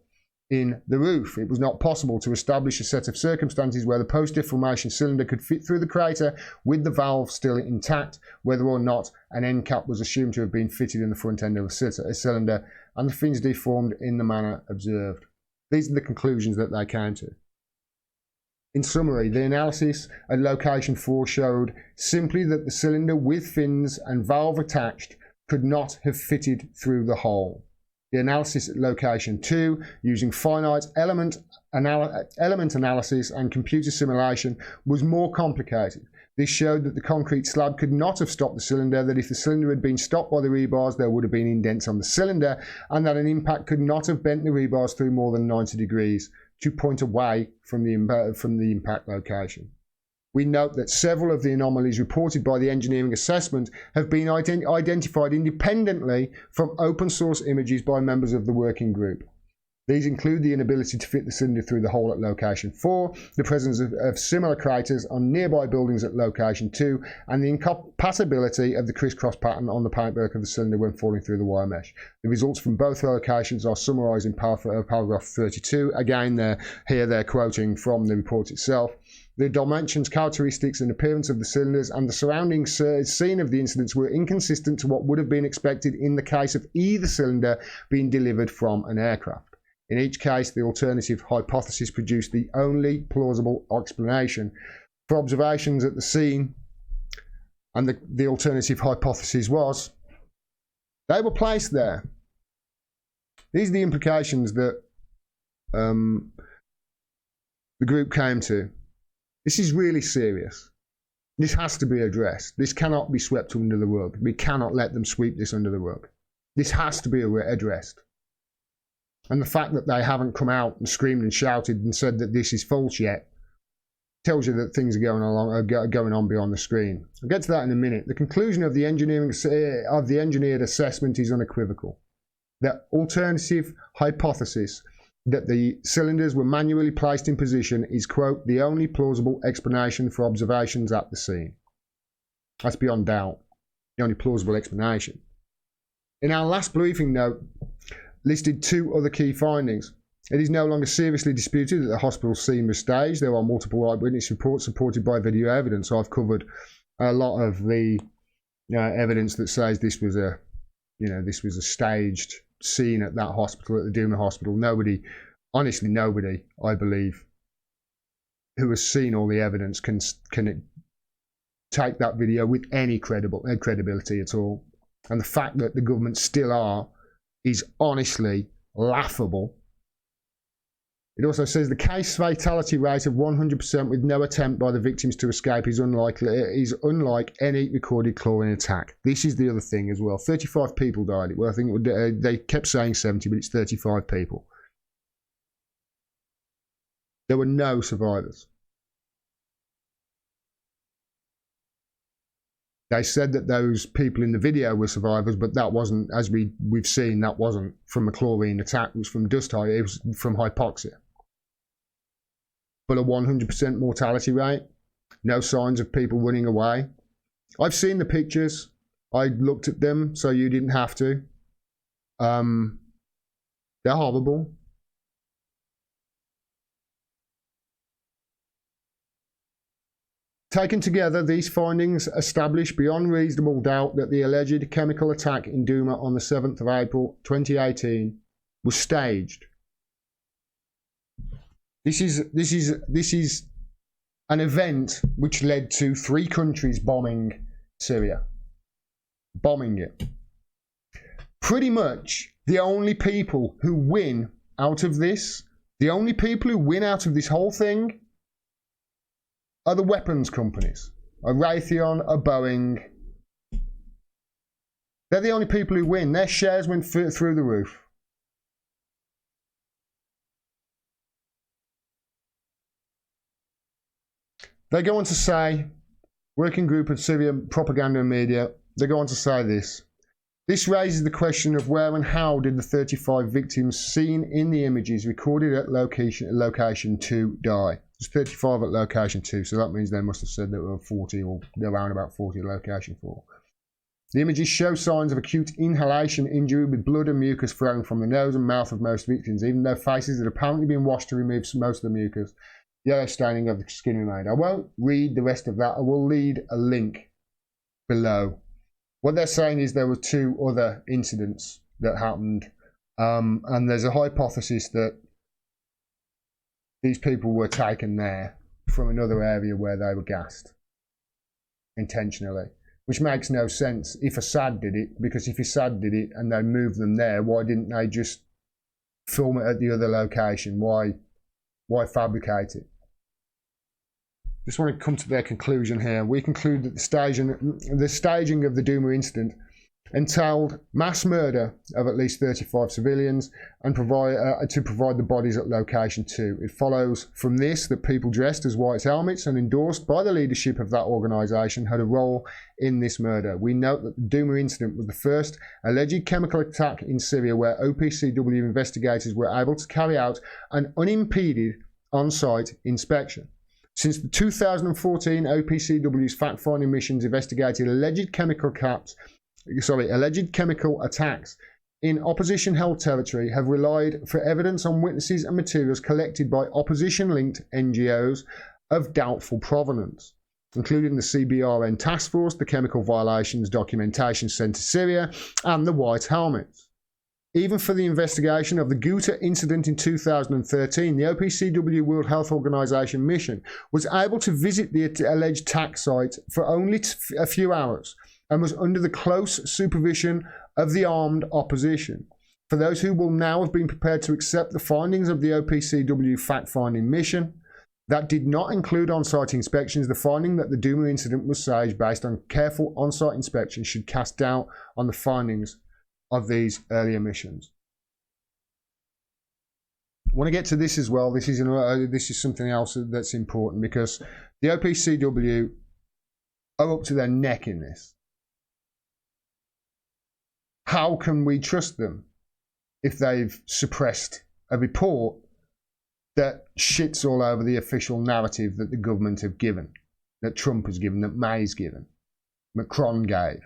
in the roof. It was not possible to establish a set of circumstances where the post-deformation cylinder could fit through the crater with the valve still intact, whether or not an end cap was assumed to have been fitted in the front end of a cylinder and the fins deformed in the manner observed. These are the conclusions that they came to. In summary, the analysis at location 4 showed simply that the cylinder with fins and valve attached could not have fitted through the hole. The analysis at location 2, using finite element analysis and computer simulation, was more complicated. This showed that the concrete slab could not have stopped the cylinder, that if the cylinder had been stopped by the rebars, there would have been indents on the cylinder, and that an impact could not have bent the rebars through more than 90 degrees to point away from the impact location. We note that several of the anomalies reported by the engineering assessment have been identified independently from open source images by members of the working group. These include the inability to fit the cylinder through the hole at location 4, the presence of similar craters on nearby buildings at location 2, and the incompatibility of the crisscross pattern on the paintwork of the cylinder when falling through the wire mesh. The results from both locations are summarised in paragraph 32. Again, they're quoting from the report itself. The dimensions, characteristics and appearance of the cylinders and the surrounding scene of the incidents were inconsistent to what would have been expected in the case of either cylinder being delivered from an aircraft. In each case, the alternative hypothesis produced the only plausible explanation. For observations at the scene, and the alternative hypothesis was they were placed there. These are the implications that the group came to. This is really serious. This has to be addressed. This cannot be swept under the rug. We cannot let them sweep this under the rug. This has to be addressed. And the fact that they haven't come out and screamed and shouted and said that this is false yet tells you that things are going on beyond the screen. I'll get to that in a minute. The conclusion of the engineered assessment is unequivocal. The alternative hypothesis that the cylinders were manually placed in position is, quote, the only plausible explanation for observations at the scene. That's beyond doubt. The only plausible explanation. In our last briefing note, listed 2 other key findings. It is no longer seriously disputed that the hospital scene was staged. There are multiple eyewitness reports supported by video evidence. I've covered a lot of the evidence that says this was a staged scene at that hospital, at the Douma hospital. Honestly nobody, I believe, who has seen all the evidence can take that video with any credibility at all. And the fact that the government still are is honestly laughable. It also says the case fatality rate of 100% with no attempt by the victims to escape is unlike any recorded chlorine attack. This is the other thing as well. 35 people died. Well, I think they kept saying 70, but it's 35 people. There were no survivors. They said that those people in the video were survivors, but that wasn't, as we've seen, that wasn't from a chlorine attack. It was from dust, it was from hypoxia. But a 100% mortality rate, no signs of people running away. I've seen the pictures. I looked at them, so you didn't have to. They're horrible. Taken together, these findings establish beyond reasonable doubt that the alleged chemical attack in Douma on the 7th of April 2018 was staged. This is an event which led to 3 countries bombing Syria. Bombing it. Pretty much the only people who win out of this, whole thing, are the weapons companies. A Raytheon, a Boeing. They're the only people who win. Their shares went through the roof. They go on to say, Working Group of Syrian Propaganda and Media, they go on to say this. This raises the question of where and how did the 35 victims seen in the images recorded at location 2 die. There's 35 at location 2, so that means they must have said there were 40 or around about 40 at location 4. The images show signs of acute inhalation injury with blood and mucus flowing from the nose and mouth of most victims, even though faces had apparently been washed to remove most of the mucus. Yellow staining of the skin remained. I won't read the rest of that. I will lead a link below. What they're saying is there were 2 other incidents that happened, and there's a hypothesis that these people were taken there from another area where they were gassed intentionally. which makes no sense if Assad did it, because if Assad did it and they moved them there, why didn't they just film it at the other location? Why fabricate it? Just want to come to their conclusion here. We conclude that the staging of the Douma incident entailed mass murder of at least 35 civilians and to provide the bodies at location 2. It follows from this that people dressed as white helmets and endorsed by the leadership of that organisation had a role in this murder. We note that the Douma incident was the first alleged chemical attack in Syria where OPCW investigators were able to carry out an unimpeded on-site inspection. Since the 2014 OPCW's fact-finding missions investigated alleged chemical attacks in opposition-held territory have relied for evidence on witnesses and materials collected by opposition-linked NGOs of doubtful provenance, including the CBRN Task Force, the Chemical Violations Documentation Centre Syria, and the White Helmets. Even for the investigation of the Ghouta incident in 2013, the OPCW World Health Organization mission was able to visit the alleged attack site for only a few hours and was under the close supervision of the armed opposition. For those who will now have been prepared to accept the findings of the OPCW fact-finding mission, that did not include on-site inspections. The finding that the Douma incident was staged based on careful on-site inspection should cast doubt on the findings of these earlier missions. I want to get to this as well. This is something else that's important because the OPCW are up to their neck in this. How can we trust them if they've suppressed a report that shits all over the official narrative that the government have given, that Trump has given, that May's given, Macron gave?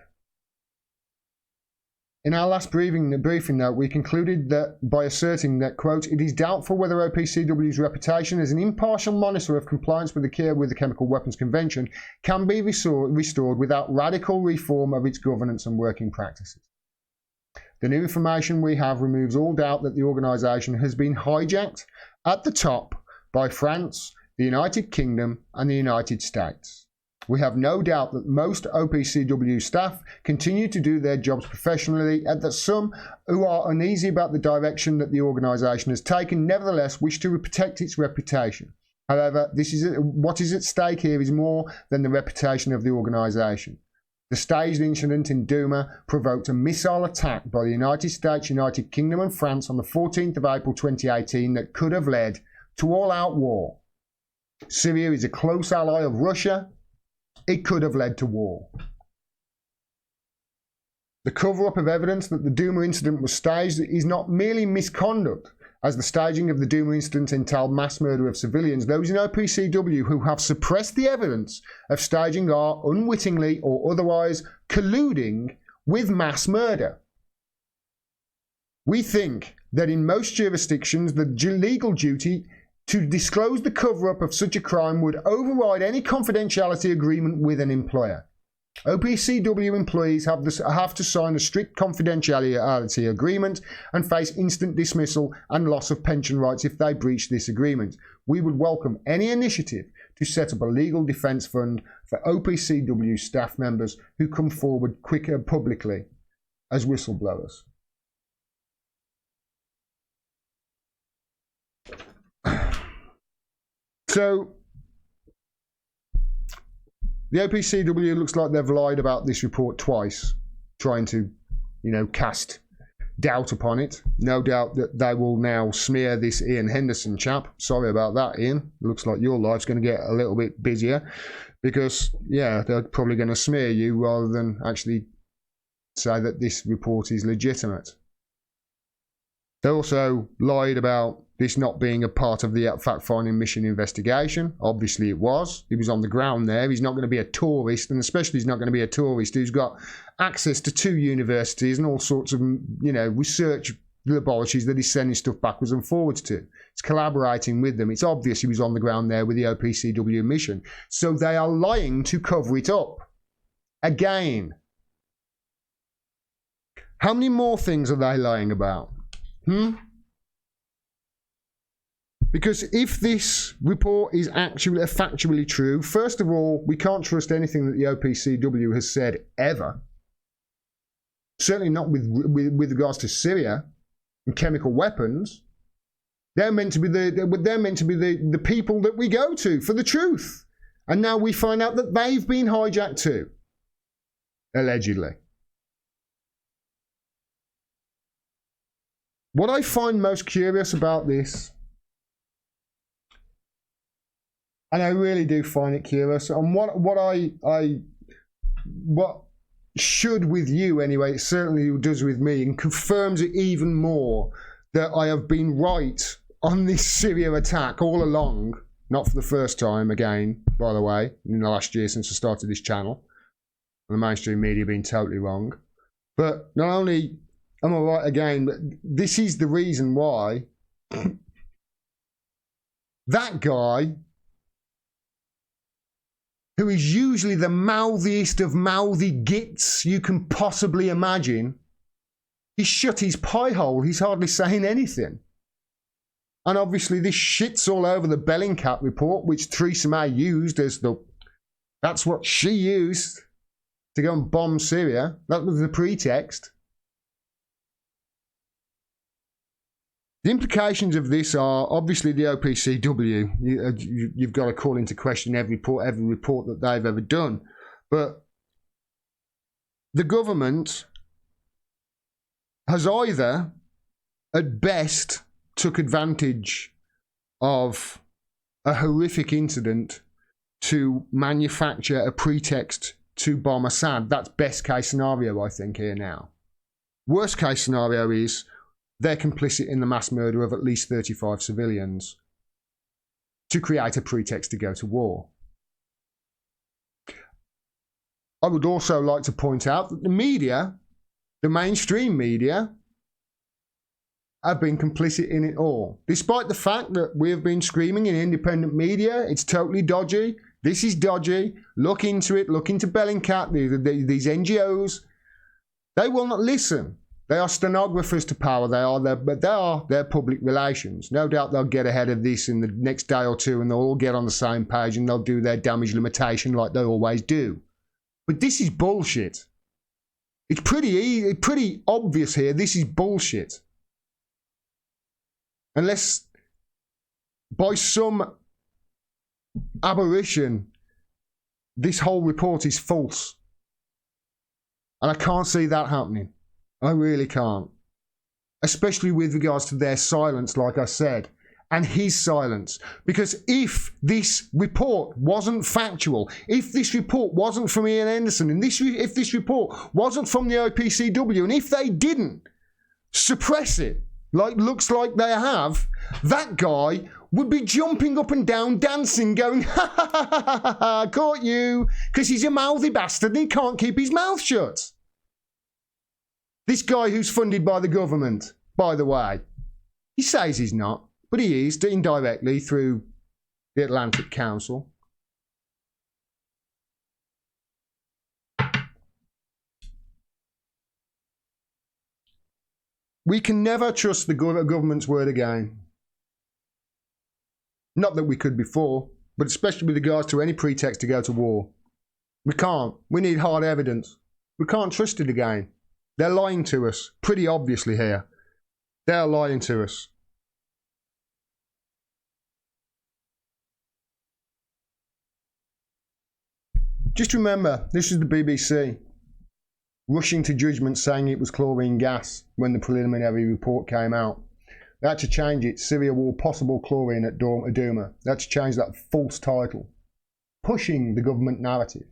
In our last briefing note, we concluded that by asserting that, quote, it is doubtful whether OPCW's reputation as an impartial monitor of compliance with the Chemical Weapons Convention can be restored without radical reform of its governance and working practices. The new information we have removes all doubt that the organisation has been hijacked at the top by France, the United Kingdom and the United States. We have no doubt that most OPCW staff continue to do their jobs professionally and that some who are uneasy about the direction that the organisation has taken nevertheless wish to protect its reputation. However, what is at stake here is more than the reputation of the organisation. The staged incident in Douma provoked a missile attack by the United States, United Kingdom and France on the 14th of April 2018 that could have led to all-out war. Syria is a close ally of Russia. It could have led to war. The cover-up of evidence that the Douma incident was staged is not merely misconduct, as the staging of the Douma incident entailed mass murder of civilians. Those in OPCW who have suppressed the evidence of staging are unwittingly or otherwise colluding with mass murder. We think that in most jurisdictions, the legal duty to disclose the cover-up of such a crime would override any confidentiality agreement with an employer. OPCW employees have to sign a strict confidentiality agreement and face instant dismissal and loss of pension rights if they breach this agreement. We would welcome any initiative to set up a legal defence fund for OPCW staff members who come forward quicker publicly as whistleblowers. So, the OPCW looks like they've lied about this report twice, trying to, cast doubt upon it. No doubt that they will now smear this Ian Henderson chap. Sorry about that, Ian. Looks like your life's going to get a little bit busier because, yeah, they're probably going to smear you rather than actually say that this report is legitimate. They also lied about this not being a part of the fact-finding mission investigation. Obviously it was. He was on the ground there. He's not going to be a tourist, and especially he's not going to be a tourist who's got access to 2 universities and all sorts of, research laboratories that he's sending stuff backwards and forwards to. It's collaborating with them. It's obvious he was on the ground there with the OPCW mission. So they are lying to cover it up. Again. How many more things are they lying about? Because if this report is actually factually true, first of all, we can't trust anything that the OPCW has said ever. Certainly not with regards to Syria and chemical weapons. They're meant to be the people that we go to for the truth. And now we find out that they've been hijacked too. Allegedly. What I find most curious about this, and I really do find it curious, and what should with you anyway, it certainly does with me, and confirms it even more that I have been right on this Syria attack all along. Not for the first time, again, by the way, in the last year since I started this channel. And the mainstream media being totally wrong. But not only am I right again, but this is the reason why that guy, who is usually the mouthiest of mouthy gits you can possibly imagine, he's shut his pie hole. He's hardly saying anything. And obviously this shits all over the Bellingcat report, which Theresa May used as that's what she used to go and bomb Syria. That was the pretext. The implications of this are obviously the OPCW. You've got to call into question every report that they've ever done. But the government has either, at best, took advantage of a horrific incident to manufacture a pretext to bomb Assad. That's best case scenario, I think, here now. Worst case scenario is they're complicit in the mass murder of at least 35 civilians to create a pretext to go to war. I would also like to point out that the media, the mainstream media, have been complicit in it all. Despite the fact that we have been screaming in independent media, it's totally dodgy. This is dodgy. Look into it. Look into Bellingcat, these NGOs. They will not listen. They are stenographers to power. They are their public relations. No doubt they'll get ahead of this in the next day or two and they'll all get on the same page and they'll do their damage limitation like they always do. But this is bullshit. It's pretty obvious here. This is bullshit. Unless by some aberration, this whole report is false. And I can't see that happening. I really can't. Especially with regards to their silence, like I said. And his silence. Because if this report wasn't factual, if this report wasn't from Ian Henderson, and if this report wasn't from the OPCW, and if they didn't suppress it, like looks like they have, that guy would be jumping up and down, dancing, going, ha ha ha ha ha ha, caught you, because he's a mouthy bastard and he can't keep his mouth shut. This guy who's funded by the government, by the way, he says he's not, but he is, indirectly through the Atlantic Council. We can never trust the government's word again. Not that we could before, but especially with regards to any pretext to go to war. We can't. We need hard evidence. We can't trust it again. They're lying to us, pretty obviously here. They're lying to us. Just remember, this is the BBC. Rushing to judgment saying it was chlorine gas when the preliminary report came out. They had to change it. Syria war possible chlorine at Douma. They had to change that false title. Pushing the government narrative.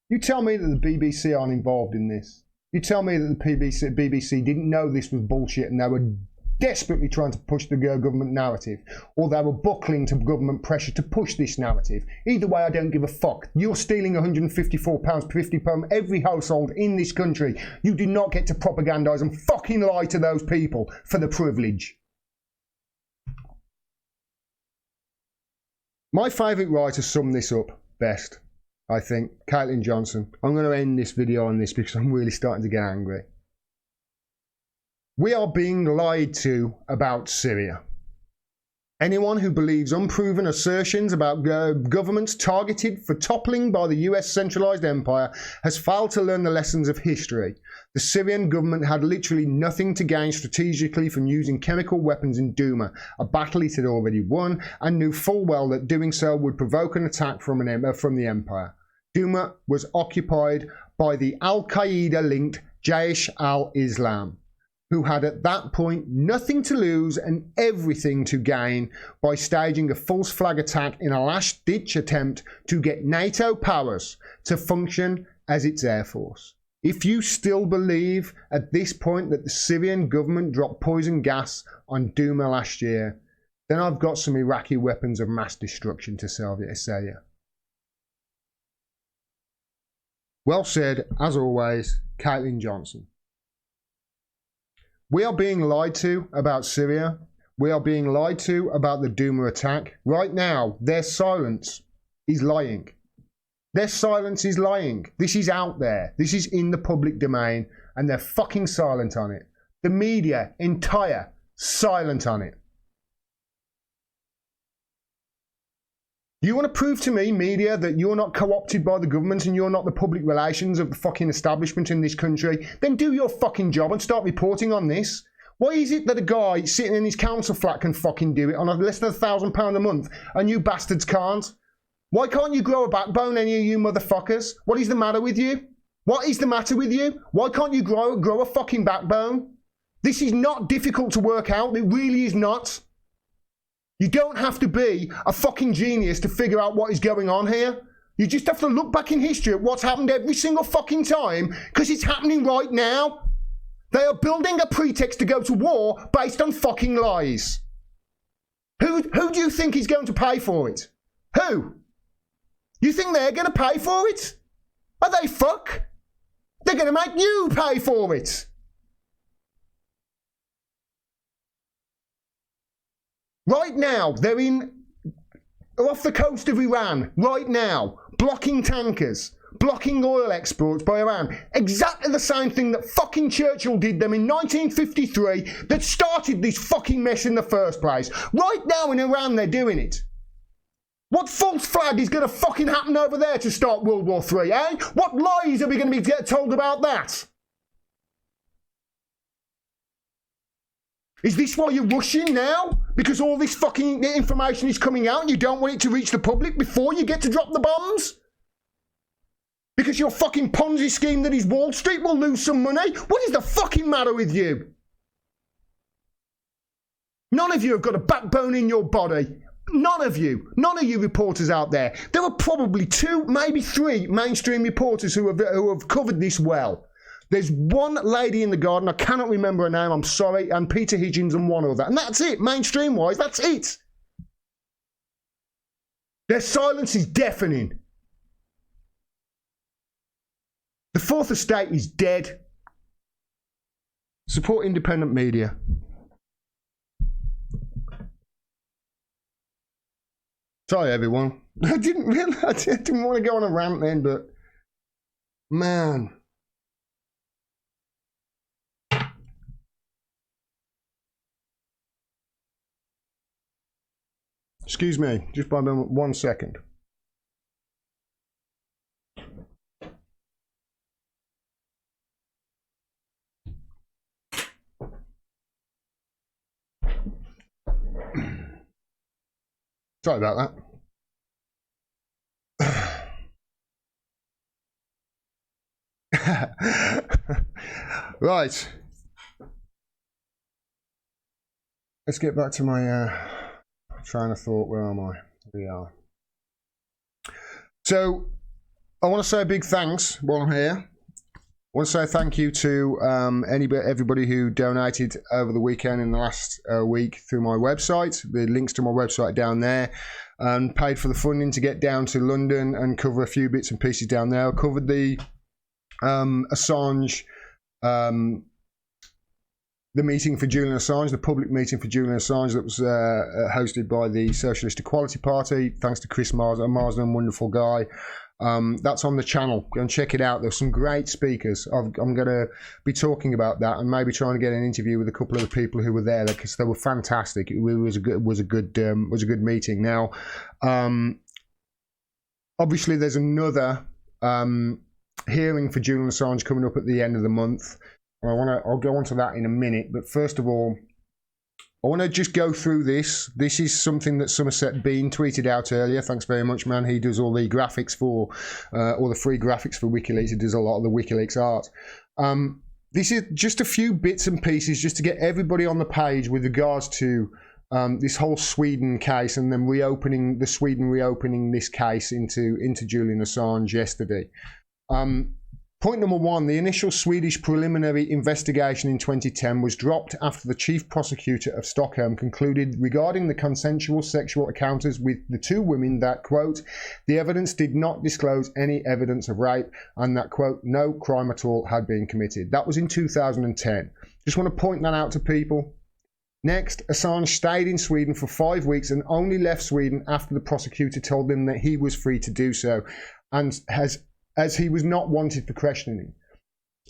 You tell me that the BBC aren't involved in this. You tell me that the BBC didn't know this was bullshit and they were desperately trying to push the government narrative, or they were buckling to government pressure to push this narrative. Either way, I don't give a fuck. You're stealing £154.50 from every household in this country. You do not get to propagandise and fucking lie to those people for the privilege. My favourite writer summed this up best, I think, Caitlin Johnson. I'm going to end this video on this because I'm really starting to get angry. We are being lied to about Syria. Anyone who believes unproven assertions about governments targeted for toppling by the US centralized empire has failed to learn the lessons of history. The Syrian government had literally nothing to gain strategically from using chemical weapons in Douma, a battle it had already won, and knew full well that doing so would provoke an attack from the empire. Douma was occupied by the Al-Qaeda-linked Jaish al-Islam, who had at that point nothing to lose and everything to gain by staging a false flag attack in a last-ditch attempt to get NATO powers to function as its air force. If you still believe at this point that the Syrian government dropped poison gas on Douma last year, then I've got some Iraqi weapons of mass destruction to sell you. Well said, as always, Caitlin Johnson. We are being lied to about Syria. We are being lied to about the Douma attack. Right now, their silence is lying. Their silence is lying. This is out there. This is in the public domain, and they're fucking silent on it. The media, entire, silent on it. You want to prove to me, media, that you're not co-opted by the government and you're not the public relations of the fucking establishment in this country? Then do your fucking job and start reporting on this. Why is it that a guy sitting in his council flat can fucking do it on less than £1,000 a month and you bastards can't? Why can't you grow a backbone, any of you motherfuckers? What is the matter with you? What is the matter with you? Why can't you grow a fucking backbone? This is not difficult to work out. It really is not. You don't have to be a fucking genius to figure out what is going on here. You just have to look back in history at what's happened every single fucking time, because it's happening right now. They are building a pretext to go to war based on fucking lies. Who do you think is going to pay for it? Who? You think they're going to pay for it? Are they fuck? They're going to make you pay for it. Right now, they're off the coast of Iran, right now, blocking tankers, blocking oil exports by Iran. Exactly the same thing that fucking Churchill did them in 1953 that started this fucking mess in the first place. Right now in Iran, they're doing it. What false flag is going to fucking happen over there to start World War III, eh? What lies are we going to be told about that? Is this why you're rushing now? Because all this fucking information is coming out and you don't want it to reach the public before you get to drop the bombs? Because your fucking Ponzi scheme that is Wall Street will lose some money? What is the fucking matter with you? None of you have got a backbone in your body. None of you reporters out there. There are probably 2, maybe 3 mainstream reporters who have covered this well. There's one lady in the garden, I cannot remember her name, I'm sorry, and Peter Higgins and one other. And that's it, mainstream-wise, that's it. Their silence is deafening. The Fourth Estate is dead. Support independent media. Sorry, everyone. I didn't want to go on a rant then, but man. Excuse me, just by 1 second. Sorry about that. Right. Let's get back to my train of thought. Where am I? We are. So, I want to say a big thanks while I'm here. I want to say thank you to everybody who donated over the weekend in the last week through my website. The links to my website are down there. And paid for the funding to get down to London and cover a few bits and pieces down there. I covered the Assange, the meeting for Julian Assange, the public meeting for Julian Assange that was hosted by the Socialist Equality Party. Thanks to Chris Marsden, wonderful guy. That's on the channel. Go and check it out. There's some great speakers. I'm going to be talking about that and maybe trying to get an interview with a couple of the people who were there because they were fantastic. It was a good meeting. Now, obviously, there's another hearing for Julian Assange coming up at the end of the month. I'll go on to that in a minute. But first of all, I want to just go through this. This is something that Somerset Bean tweeted out earlier. Thanks very much, man. He does all the graphics for, all the free graphics for WikiLeaks. He does a lot of the WikiLeaks art. This is just a few bits and pieces just to get everybody on the page with regards to this whole Sweden case and then Sweden reopening this case into Julian Assange yesterday. Point number one, the initial Swedish preliminary investigation in 2010 was dropped after the chief prosecutor of Stockholm concluded regarding the consensual sexual encounters with the two women that, quote, the evidence did not disclose any evidence of rape and that, quote, no crime at all had been committed. That was in 2010. Just want to point that out to people. Next, Assange stayed in Sweden for 5 weeks and only left Sweden after the prosecutor told him that he was free to do so and as he was not wanted for questioning.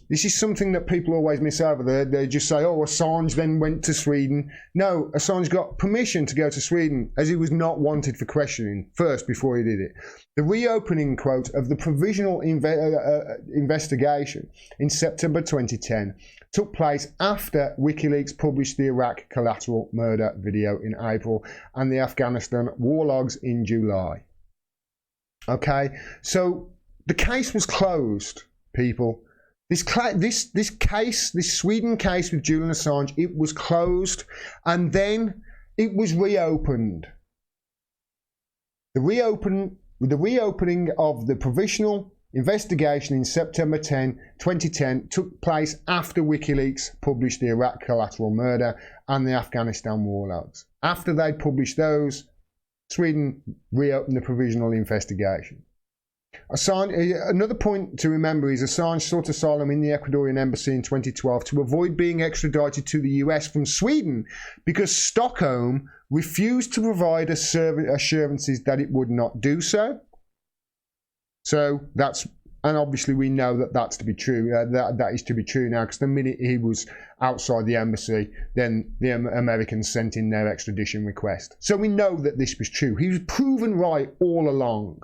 This is something that people always miss over. They just say, oh, Assange then went to Sweden. No, Assange got permission to go to Sweden as he was not wanted for questioning first before he did it. The reopening, quote, of the provisional investigation in September 2010 took place after WikiLeaks published the Iraq collateral murder video in April and the Afghanistan war logs in July. Okay, so the case was closed, people. This Sweden case with Julian Assange, it was closed and then it was reopened. The reopening of the provisional investigation in September 2010 took place after WikiLeaks published the Iraq collateral murder and the Afghanistan war logs. After they'd published those, Sweden reopened the provisional investigation. Assange, another point to remember is Assange sought asylum in the Ecuadorian embassy in 2012 to avoid being extradited to the US from Sweden because Stockholm refused to provide assurances that it would not do so. So that's, and obviously we know that that's to be true. That is to be true now because the minute he was outside the embassy, then the Americans sent in their extradition request. So we know that this was true. He was proven right all along.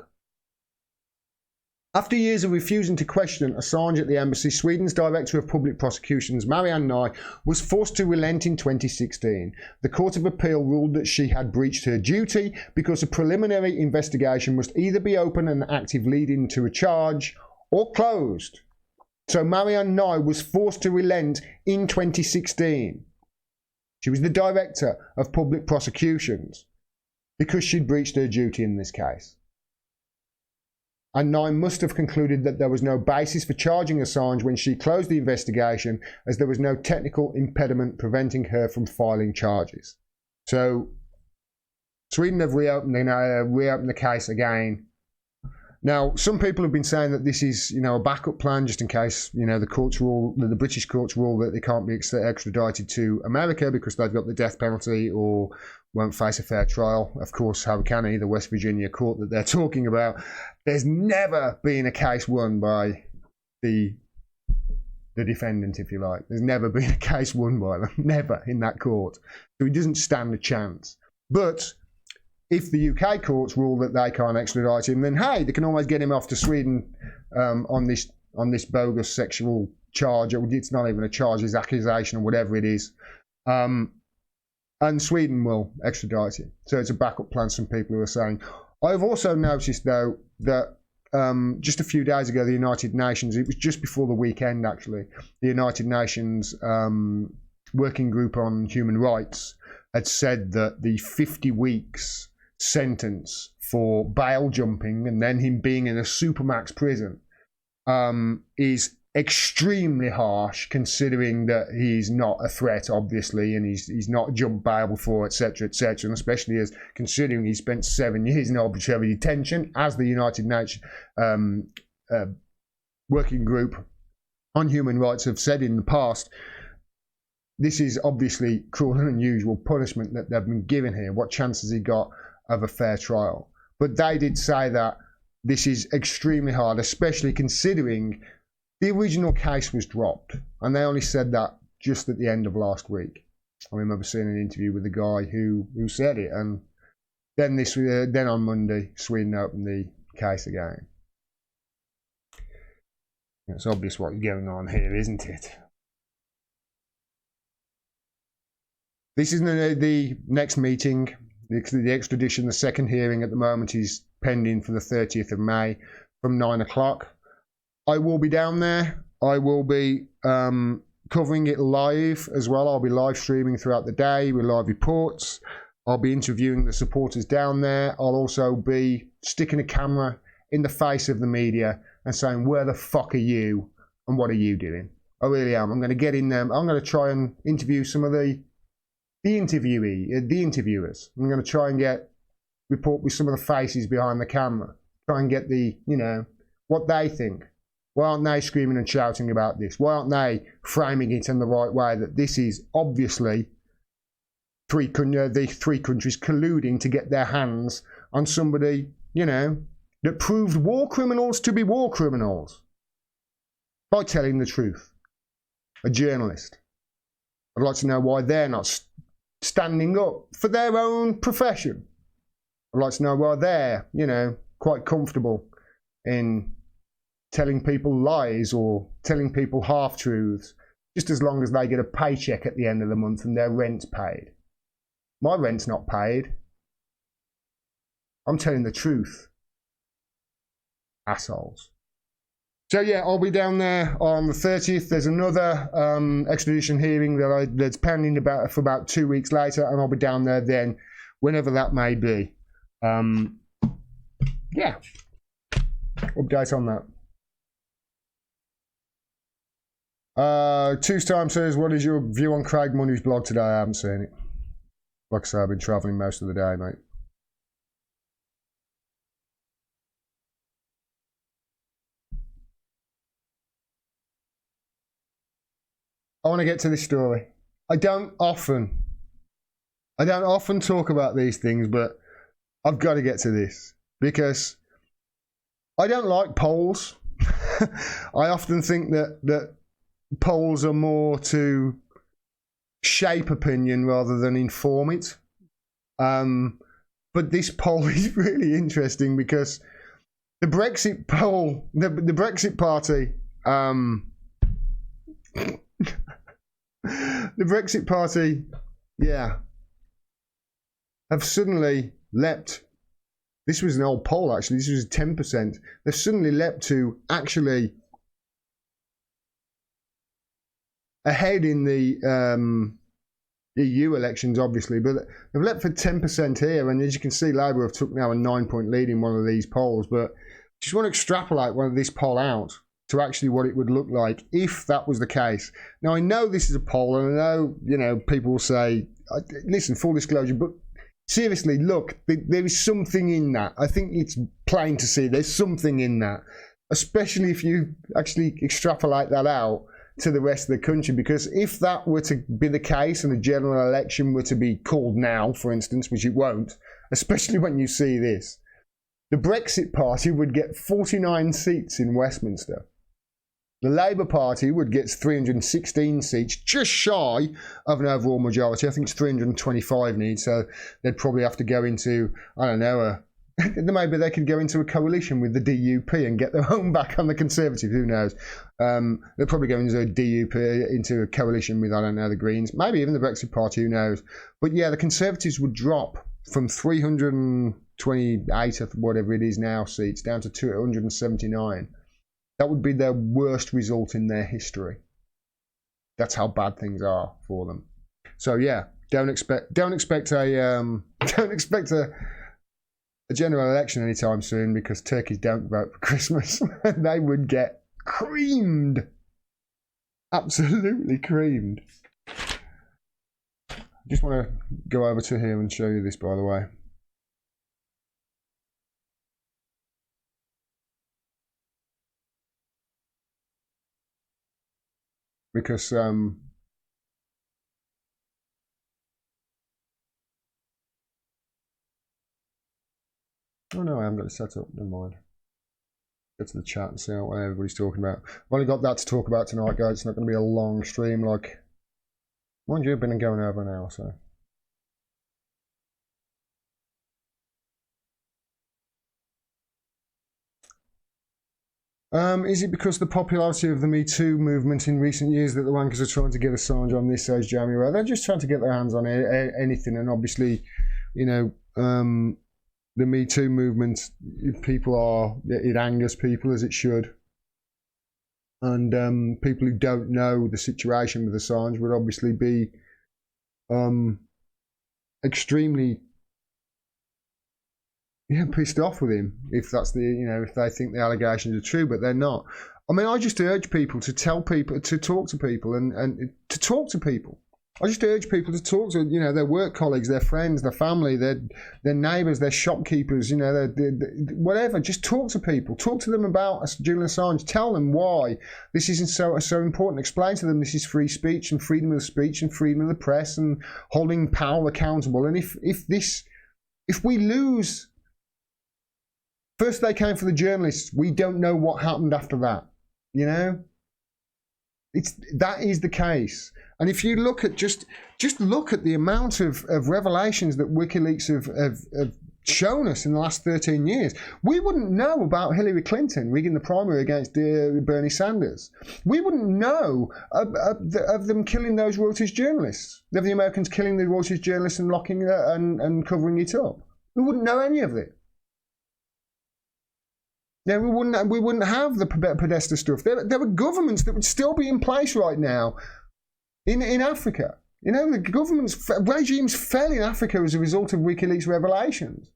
After years of refusing to question Assange at the embassy, Sweden's Director of Public Prosecutions, Marianne Nye, was forced to relent in 2016. The Court of Appeal ruled that she had breached her duty because a preliminary investigation must either be open and active leading to a charge or closed. So Marianne Nye was forced to relent in 2016. She was the Director of Public Prosecutions because she'd breached her duty in this case. And Nye must have concluded that there was no basis for charging Assange when she closed the investigation, as there was no technical impediment preventing her from filing charges. So Sweden have reopened the case again. Now, some people have been saying that this is, a backup plan just in case, the British courts rule that they can't be extradited to America because they've got the death penalty or won't face a fair trial. Of course, how can he? The West Virginia court that they're talking about. There's never been a case won by the defendant, if you like. There's never been a case won by them. Never in that court. So he doesn't stand a chance. But if the UK courts rule that they can't extradite him, then hey, they can always get him off to Sweden on this bogus sexual charge. It's not even a charge, it's accusation or whatever it is. And Sweden will extradite him. So it's a backup plan, some people who are saying. I've also noticed, though, that just a few days ago, the United Nations, it was just before the weekend, actually, the United Nations Working Group on Human Rights had said that the 50 weeks sentence for bail jumping and then him being in a supermax prison is extremely harsh, considering that he's not a threat, obviously, and he's not jumped bail before, etc., etc., and especially as considering he spent 7 years in arbitrary detention, as the United Nations Working Group on Human Rights have said in the past. This is obviously cruel and unusual punishment that they've been given here. What chance has he got of a fair trial? But they did say that this is extremely hard, especially considering the original case was dropped, and they only said that just at the end of last week. I remember seeing an interview with the guy who said it, and then then on Monday, Sweden opened the case again. It's obvious what's going on here, isn't it? This is the next meeting. The extradition, the second hearing at the moment is pending for the 30th of May from 9 o'clock. I will be down there. I will be covering it live as well. I'll be live streaming throughout the day with live reports. I'll be interviewing the supporters down there. I'll also be sticking a camera in the face of the media and saying, where the fuck are you and what are you doing? I really am. I'm going to get in them. I'm going to try and interview some of the interviewers. I'm going to try and report with some of the faces behind the camera. Try and get what they think. Why aren't they screaming and shouting about this? Why aren't they framing it in the right way that this is obviously the three countries colluding to get their hands on somebody, that proved war criminals to be war criminals by telling the truth. A journalist. I'd like to know why they're not standing up for their own profession. I'd like to know why they're, quite comfortable in telling people lies or telling people half-truths, just as long as they get a paycheck at the end of the month and their rent's paid. My rent's not paid. I'm telling the truth. Assholes. So yeah, I'll be down there on the 30th. There's another extradition hearing that's pending for about 2 weeks later, and I'll be down there then, whenever that may be. Yeah. Update on that. Two's Time says, what is your view on Craig Money's blog today? I haven't seen it. Like I say, I've been travelling most of the day, mate. I want to get to this story. I don't often talk about these things, but I've got to get to this because I don't like polls. I often think that polls are more to shape opinion rather than inform it. But this poll is really interesting because the Brexit poll, the Brexit Party, the Brexit Party, have suddenly leapt. This was an old poll, actually. This was 10%. They've suddenly leapt to actually ahead in the EU elections, obviously, but they've leapt for 10% here. And as you can see, Labour have took now a 9-point lead in one of these polls. But just want to extrapolate one of this poll out to actually what it would look like if that was the case. Now, I know this is a poll, and I know, people will say, listen, full disclosure, but seriously, look, there is something in that. I think it's plain to see there's something in that, especially if you actually extrapolate that out to the rest of the country, because if that were to be the case and a general election were to be called now, for instance, which it won't, especially when you see this, the Brexit Party would get 49 seats in Westminster. The Labour Party would get 316 seats, just shy of an overall majority. I think it's 325 needs, so they'd probably have to go into, I don't know, maybe they could go into a coalition with the DUP and get their own back on the Conservative, who knows. They'll probably go into a DUP, into a coalition with, I don't know, the Greens, maybe even the Brexit Party, who knows. But yeah, the Conservatives would drop from 328, or whatever it is now, seats, down to 279. That would be their worst result in their history. That's how bad things are for them. So yeah, don't expect a general election anytime soon, because turkeys don't vote for Christmas. They would get creamed, absolutely creamed. Just want to go over to here and show you this, by the way. Because oh no, I haven't got it set up, never mind. Go to the chat and see what everybody's talking about. I've only got that to talk about tonight, guys. It's not going to be a long stream. Like, mind you, I've been going over an hour, so. Is it because the popularity of the Me Too movement in recent years that the wankers are trying to get Assange on this, says Jamie? Well, they're just trying to get their hands on anything, and obviously, you know, the Me Too movement, it angers people, as it should. And people who don't know the situation with Assange would obviously be extremely pissed off with him if that's if they think the allegations are true, but they're not. I mean, I just urge people to tell people, to talk to people, and to talk to people. I just urge people to talk to their work colleagues, their friends, their family, their neighbours, their shopkeepers, their whatever. Just talk to people. Talk to them about Julian Assange. Tell them why this isn't so important. Explain to them this is free speech and freedom of speech and freedom of the press and holding power accountable. And if we lose. First they came for the journalists. We don't know what happened after that. That is the case. And if you look at just look at the amount of revelations that WikiLeaks have shown us in the last 13 years, we wouldn't know about Hillary Clinton rigging the primary against Bernie Sanders. We wouldn't know of them killing those Reuters journalists, of the Americans killing the Reuters journalists and locking and covering it up. We wouldn't know any of it. Yeah, we wouldn't have the Podesta stuff. There were governments that would still be in place right now in Africa. The regimes fell in Africa as a result of WikiLeaks revelations.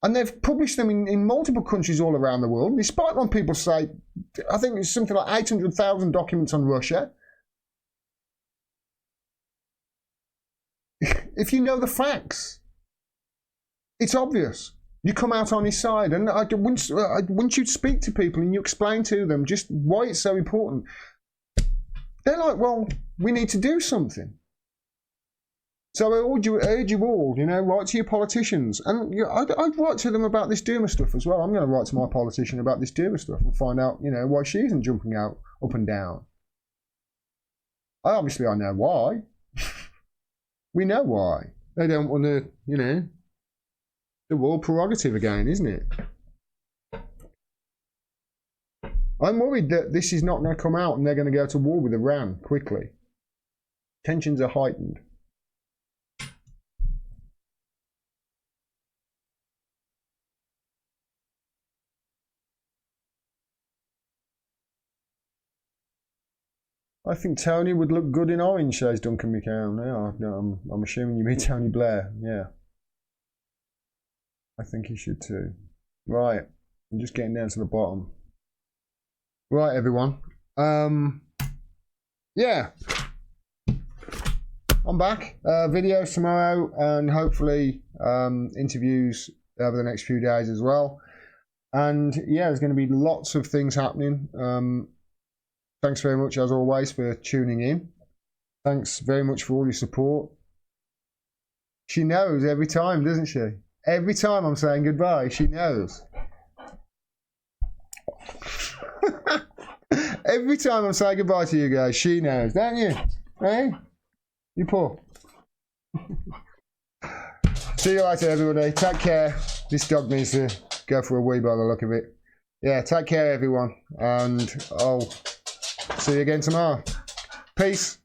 And they've published them in multiple countries all around the world, despite when people say, I think it's something like 800,000 documents on Russia. If you know the facts, it's obvious. You come out on his side, and once you speak to people and you explain to them just why it's so important, they're like, well, we need to do something. So I urge you all, write to your politicians. And I'd write to them about this Douma stuff as well. I'm going to write to my politician about this Douma stuff and find out, why she isn't jumping out up and down. I know why. We know why. They don't want to, the world prerogative again, isn't it? I'm worried that this is not going to come out and they're going to go to war with Iran quickly. Tensions are heightened. I think Tony would look good in orange, says Duncan McCown. Yeah, I'm assuming you mean Tony Blair. Yeah. I think he should too. Right, I'm just getting down to the bottom. Right, everyone. Yeah. I'm back. Videos tomorrow and hopefully interviews over the next few days as well. And yeah, there's going to be lots of things happening. Thanks very much, as always, for tuning in. Thanks very much for all your support. She knows every time, doesn't she? Every time I'm saying goodbye, she knows. Every time I'm saying goodbye to you guys, she knows, don't you? Hey? You poor. See you later, everybody. Take care. This dog needs to go for a wee by the look of it. Yeah, take care, everyone. And I'll see you again tomorrow. Peace.